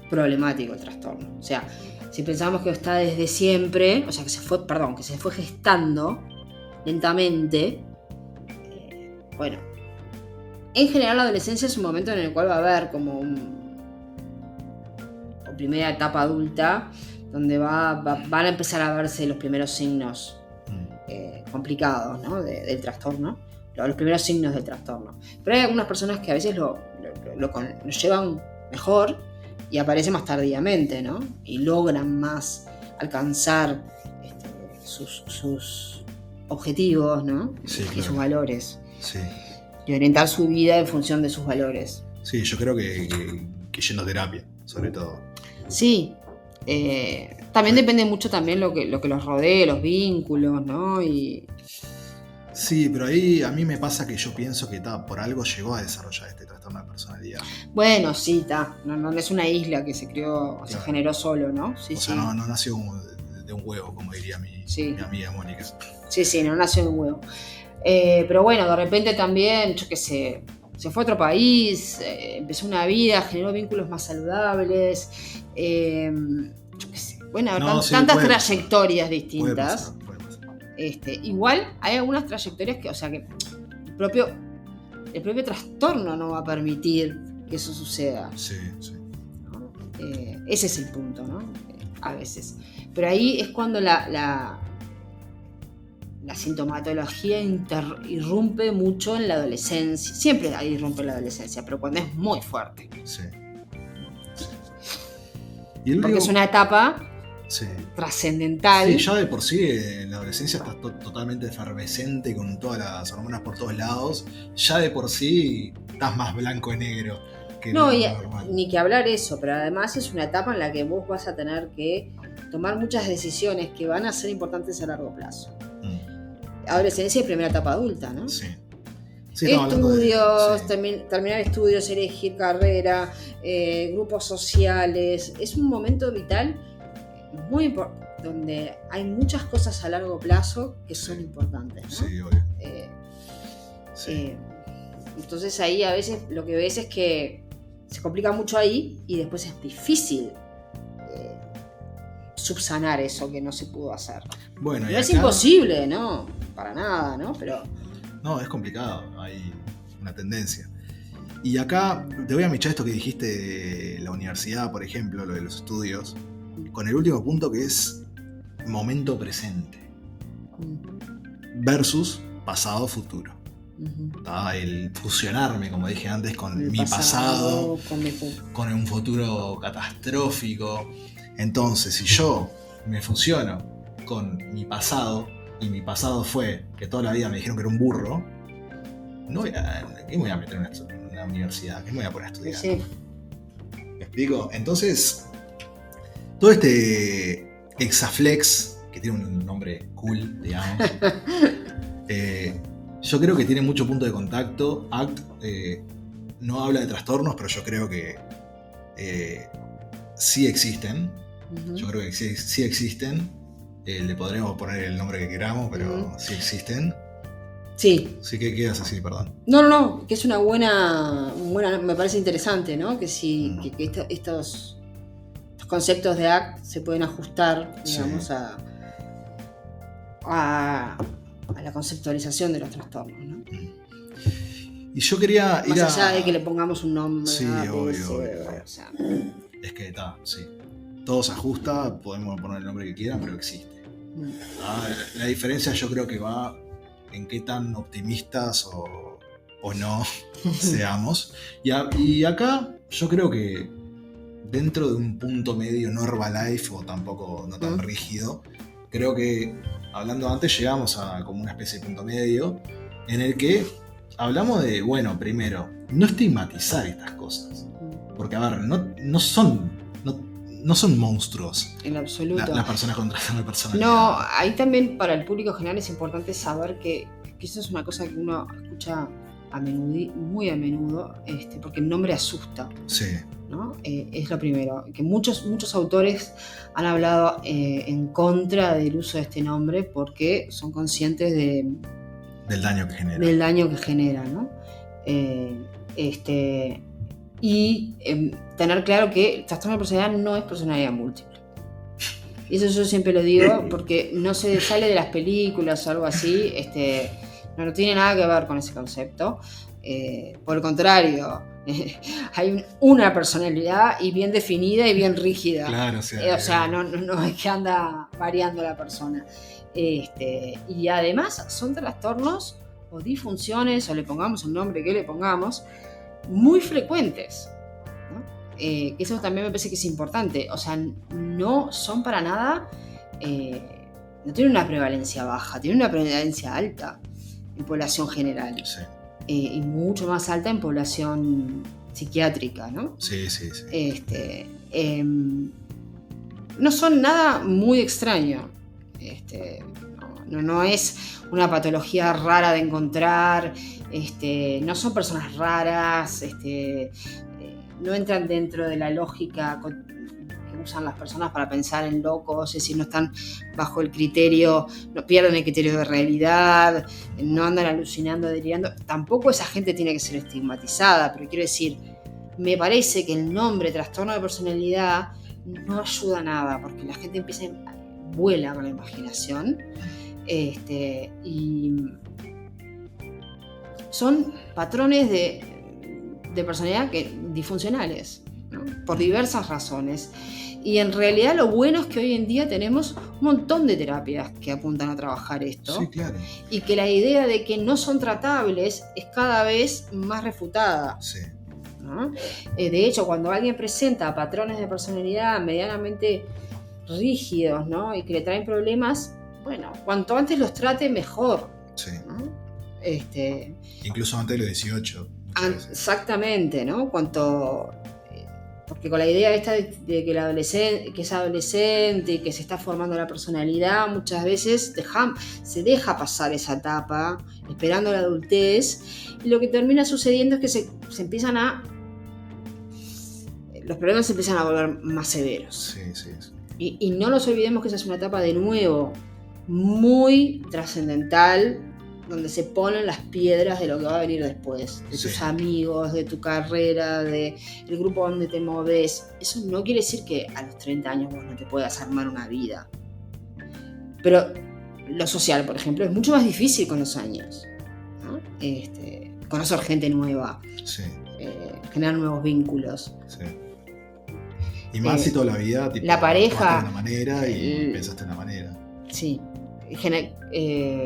problemático el trastorno. O sea, si pensamos que está desde siempre, o sea, que se fue gestando lentamente, bueno, en general la adolescencia es un momento en el cual va a haber como o primera etapa adulta, donde van a empezar a verse los primeros signos complicados, ¿no? del trastorno. Los primeros signos del trastorno. Pero hay algunas personas que a veces lo llevan mejor y aparece más tardíamente, ¿no? Y logran más alcanzar sus objetivos, ¿no? Sí, y claro. sus valores. Sí. Y orientar su vida en función de sus valores. Sí, yo creo que yendo a terapia, sobre todo. Sí. También depende mucho también lo que los rodee, los vínculos, ¿no? Sí, pero ahí a mí me pasa que yo pienso que por algo llegó a desarrollar este trastorno de personalidad. Bueno, sí, está. No es una isla que se creó, se generó solo, ¿no? Sí, o sea, no nació de un huevo, como diría mi amiga Mónica. Sí, no nació de un huevo. Pero bueno, de repente también, yo qué sé, se fue a otro país, empezó una vida, generó vínculos más saludables, yo qué sé. Bueno, tantas trayectorias distintas. Puede pasar. Igual hay algunas trayectorias que, o sea, que el propio trastorno no va a permitir que eso suceda. Sí. ¿No? Ese es el punto, ¿no? A veces. Pero ahí es cuando la sintomatología irrumpe mucho en la adolescencia. Siempre ahí irrumpe en la adolescencia, pero cuando es muy fuerte. Sí. Porque es una etapa trascendental. Sí, ya de por sí en la adolescencia estás totalmente efervescente con todas las hormonas por todos lados. Ya de por sí estás más blanco y negro que normal. Ni que hablar eso, pero además es una etapa en la que vos vas a tener que tomar muchas decisiones que van a ser importantes a largo plazo. Adolescencia y primera etapa adulta, ¿no? Sí. Estudios, terminar estudios, elegir carrera, grupos sociales. Es un momento vital muy importante, donde hay muchas cosas a largo plazo que son importantes, ¿no? Sí, obvio. Entonces ahí a veces lo que ves es que se complica mucho ahí y después es difícil subsanar eso que no se pudo hacer. Bueno, no es imposible, ¿no? Para nada, ¿no? Pero no, es complicado, hay una tendencia. Y acá te voy a mechar esto que dijiste de la universidad, por ejemplo, lo de los estudios, con el último punto que es momento presente versus pasado-futuro. El fusionarme, como dije antes, con mi pasado, con un futuro catastrófico. Entonces, si yo me fusiono con mi pasado, y mi pasado fue que toda la vida me dijeron que era un burro, ¿qué me voy a meter en una universidad? ¿Qué me voy a poner a estudiar? Sí. ¿Me explico? Entonces, todo este Exaflex, que tiene un nombre cool, digamos, yo creo que tiene mucho punto de contacto. ACT no habla de trastornos, pero yo creo que sí existen. Yo creo que sí existen. Le podremos poner el nombre que queramos, pero sí existen. Sí. Sí, ¿qué quieras así? Perdón. No, que es una buena, me parece interesante, ¿no? Que sí, que estos conceptos de ACT se pueden ajustar, digamos, a la conceptualización de los trastornos, ¿no? Y yo quería ir más allá de que le pongamos un nombre. Sí, obvio. O sea. Es que está, sí. Todo se ajusta, podemos poner el nombre que quieran, pero existe. La diferencia yo creo que va en qué tan optimistas o no seamos. Y acá yo creo que dentro de un punto medio no Herbalife o tampoco no tan rígido, creo que hablando antes, llegamos a como una especie de punto medio en el que hablamos de, bueno, primero, no estigmatizar estas cosas. Porque, a ver, no son monstruos En absoluto. las personas con trastorno de personalidad. No, ahí también para el público general es importante saber que eso es una cosa que uno escucha muy a menudo, porque el nombre asusta. Sí. ¿No? Es lo primero, que muchos autores han hablado en contra del uso de este nombre porque son conscientes del daño que genera. Del daño que genera, ¿no? Y tener claro que el trastorno de personalidad no es personalidad múltiple. Y eso yo siempre lo digo porque no se sale de las películas o algo así, no tiene nada que ver con ese concepto. Por el contrario, hay una personalidad y bien definida y bien rígida. Claro, o sea, no es que anda variando la persona. Y además son trastornos o disfunciones, o le pongamos el nombre que le pongamos, muy frecuentes, ¿no? Que eso también me parece que es importante. O sea, no son para nada, no tienen una prevalencia baja, tienen una prevalencia alta en población general. Sí. Y mucho más alta en población psiquiátrica, ¿no? Sí. No son nada muy extraño. No es una patología rara de encontrar, no son personas raras, no entran dentro de la lógica que usan las personas para pensar en locos, es decir, no están bajo el criterio, no pierden el criterio de realidad, no andan alucinando, delirando. Tampoco esa gente tiene que ser estigmatizada, pero quiero decir, me parece que el nombre trastorno de personalidad no ayuda a nada, porque la gente vuela con la imaginación, y son patrones de personalidad disfuncionales, ¿no? Por diversas razones. Y en realidad lo bueno es que hoy en día tenemos un montón de terapias que apuntan a trabajar esto. Sí, claro. Y que la idea de que no son tratables es cada vez más refutada. Sí. ¿No? De hecho, cuando alguien presenta patrones de personalidad medianamente rígidos, ¿no? Y que le traen problemas, bueno, cuanto antes los trate, mejor. Sí. ¿No? Incluso antes de los 18. Exactamente, ¿no? Porque con la idea esta de que el adolescente, que es adolescente y que se está formando la personalidad, muchas veces se deja pasar esa etapa esperando la adultez, y lo que termina sucediendo es que se empiezan los problemas se empiezan a volver más severos. Sí. Y no nos olvidemos que esa es una etapa de nuevo muy trascendental, donde se ponen las piedras de lo que va a venir después, de tus amigos, de tu carrera, del grupo donde te moves. Eso no quiere decir que a los 30 años vos no te puedas armar una vida. Pero lo social, por ejemplo, es mucho más difícil con los años, ¿no? Conocer gente nueva, generar nuevos vínculos. Sí. Y más si toda la vida la pareja de una manera y pensaste de una manera. Sí.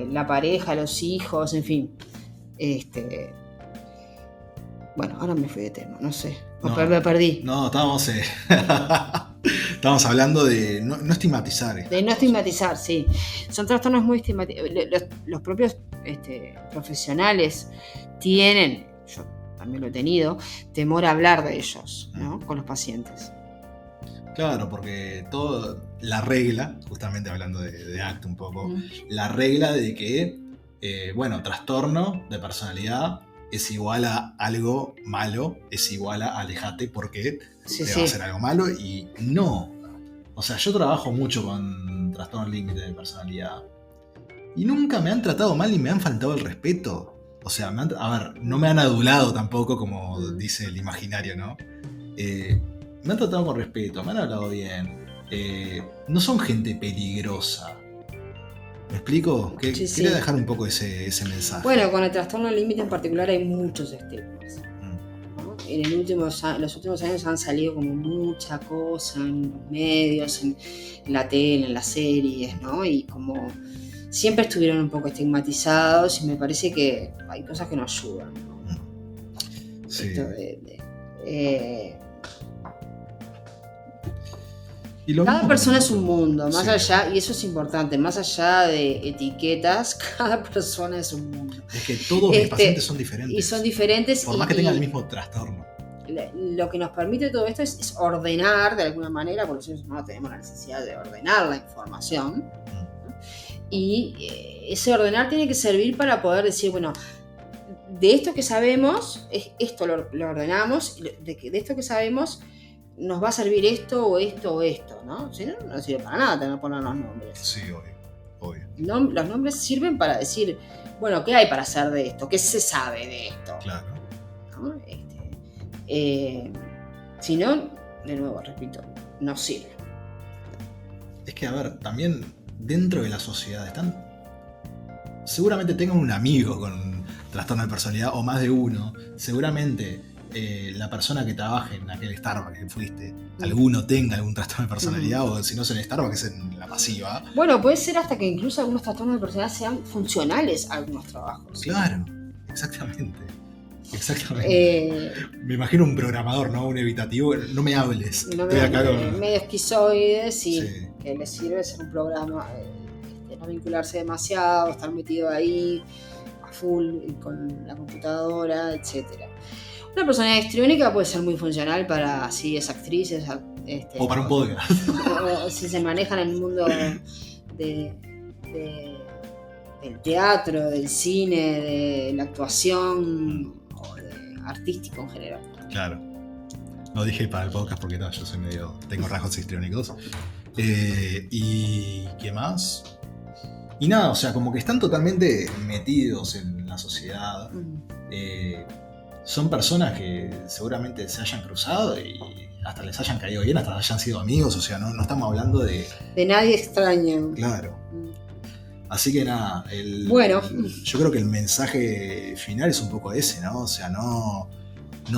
La pareja, los hijos, en fin. Bueno, ahora me fui de tema, no sé. Me perdí. No, estábamos hablando de no estigmatizar. De no estigmatizar, sí. Son trastornos muy estigmatizados. Los propios profesionales tienen, yo también lo he tenido, temor a hablar de ellos, ¿no? Con los pacientes. Claro, porque la regla, justamente hablando de ACT un poco, la regla de que, trastorno de personalidad es igual a algo malo, es igual a alejate porque te va a hacer algo malo, y no. O sea, yo trabajo mucho con trastornos límite de personalidad y nunca me han tratado mal ni me han faltado el respeto. O sea, no me han adulado tampoco, como dice el imaginario, ¿no? Me han tratado con respeto, me han hablado bien. No son gente peligrosa. ¿Me explico? Quería dejar un poco ese mensaje. Bueno, con el trastorno límite en particular hay muchos estigmas, ¿no? En los últimos años han salido como mucha cosa en los medios, en la tele, en las series, ¿no? Y como siempre estuvieron un poco estigmatizados, y me parece que hay cosas que no ayudan, ¿no? Sí. Y lo Cada mismo persona con es un nosotros. mundo, más Sí. allá, y eso es importante, más allá de etiquetas, cada persona es un mundo. Es que todos mis pacientes son diferentes. Y son diferentes. Por más que tengan el mismo trastorno. Lo que nos permite todo esto es ordenar de alguna manera, porque nosotros no tenemos la necesidad de ordenar la información. Y ese ordenar tiene que servir para poder decir, bueno, de esto que sabemos, esto lo ordenamos, de esto que sabemos nos va a servir esto o esto o esto, ¿no? Si no, no sirve para nada tener que poner los nombres. Sí, obvio. Los nombres sirven para decir, bueno, ¿qué hay para hacer de esto? ¿Qué se sabe de esto? Claro. ¿No? Si no, de nuevo, repito, no sirve. Es que, a ver, también dentro de la sociedad seguramente tengan un amigo con trastorno de personalidad o más de uno. Seguramente la persona que trabaje en aquel Starbucks que fuiste, alguno tenga algún trastorno de personalidad, o si no es en Starbucks, es en la pasiva. Bueno, puede ser hasta que incluso algunos trastornos de personalidad sean funcionales a algunos trabajos. Claro, exactamente. Me imagino un programador, ¿no? Un evitativo. No me hables. Estoy acá con... medio esquizoide, sí, que le sirve ser un programa, no vincularse demasiado, estar metido ahí a full con la computadora, etcétera. Una personalidad histriónica puede ser muy funcional para si es actriz, o para un podcast. O si se maneja en el mundo del teatro, del cine, de la actuación o de artístico en general. Claro. No dije para el podcast porque no, yo soy tengo rasgos histriónicos. ¿Y qué más? Y nada, o sea, como que están totalmente metidos en la sociedad. Son personas que seguramente se hayan cruzado y hasta les hayan caído bien, hasta hayan sido amigos, o sea, no estamos hablando de nadie extraño. Claro. Así que nada, yo creo que el mensaje final es un poco ese, ¿no? O sea, no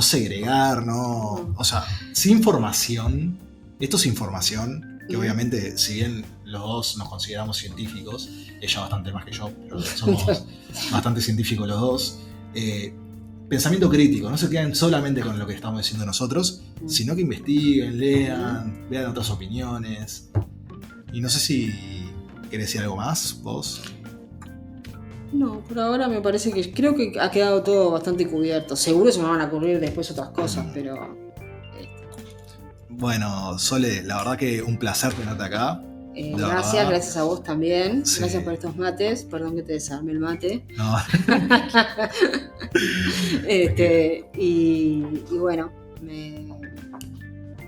segregar, o sea, sin formación, esto es información, que obviamente, si bien los dos nos consideramos científicos, ella bastante más que yo, pero somos bastante científicos los dos, pensamiento crítico, no se queden solamente con lo que estamos diciendo nosotros, sino que investiguen, lean, vean otras opiniones. Y no sé si querés decir algo más, vos. No, por ahora me parece que creo que ha quedado todo bastante cubierto. Seguro se me van a ocurrir después otras cosas, pero... Bueno, Sole, la verdad que un placer tenerte acá. Gracias a vos también. Sí. Gracias por estos mates. Perdón que te desarme el mate. No. Y bueno,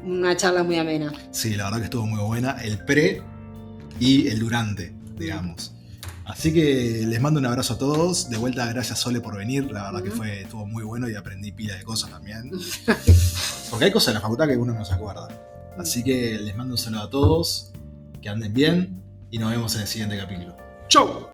una charla muy amena. Sí, la verdad que estuvo muy buena. El pre y el durante, digamos. Así que les mando un abrazo a todos. De vuelta, gracias Sole por venir. La verdad que estuvo muy bueno y aprendí pila de cosas también. Porque hay cosas en la facultad que uno no se acuerda. Así que les mando un saludo a todos. Que anden bien y nos vemos en el siguiente capítulo. ¡Chau!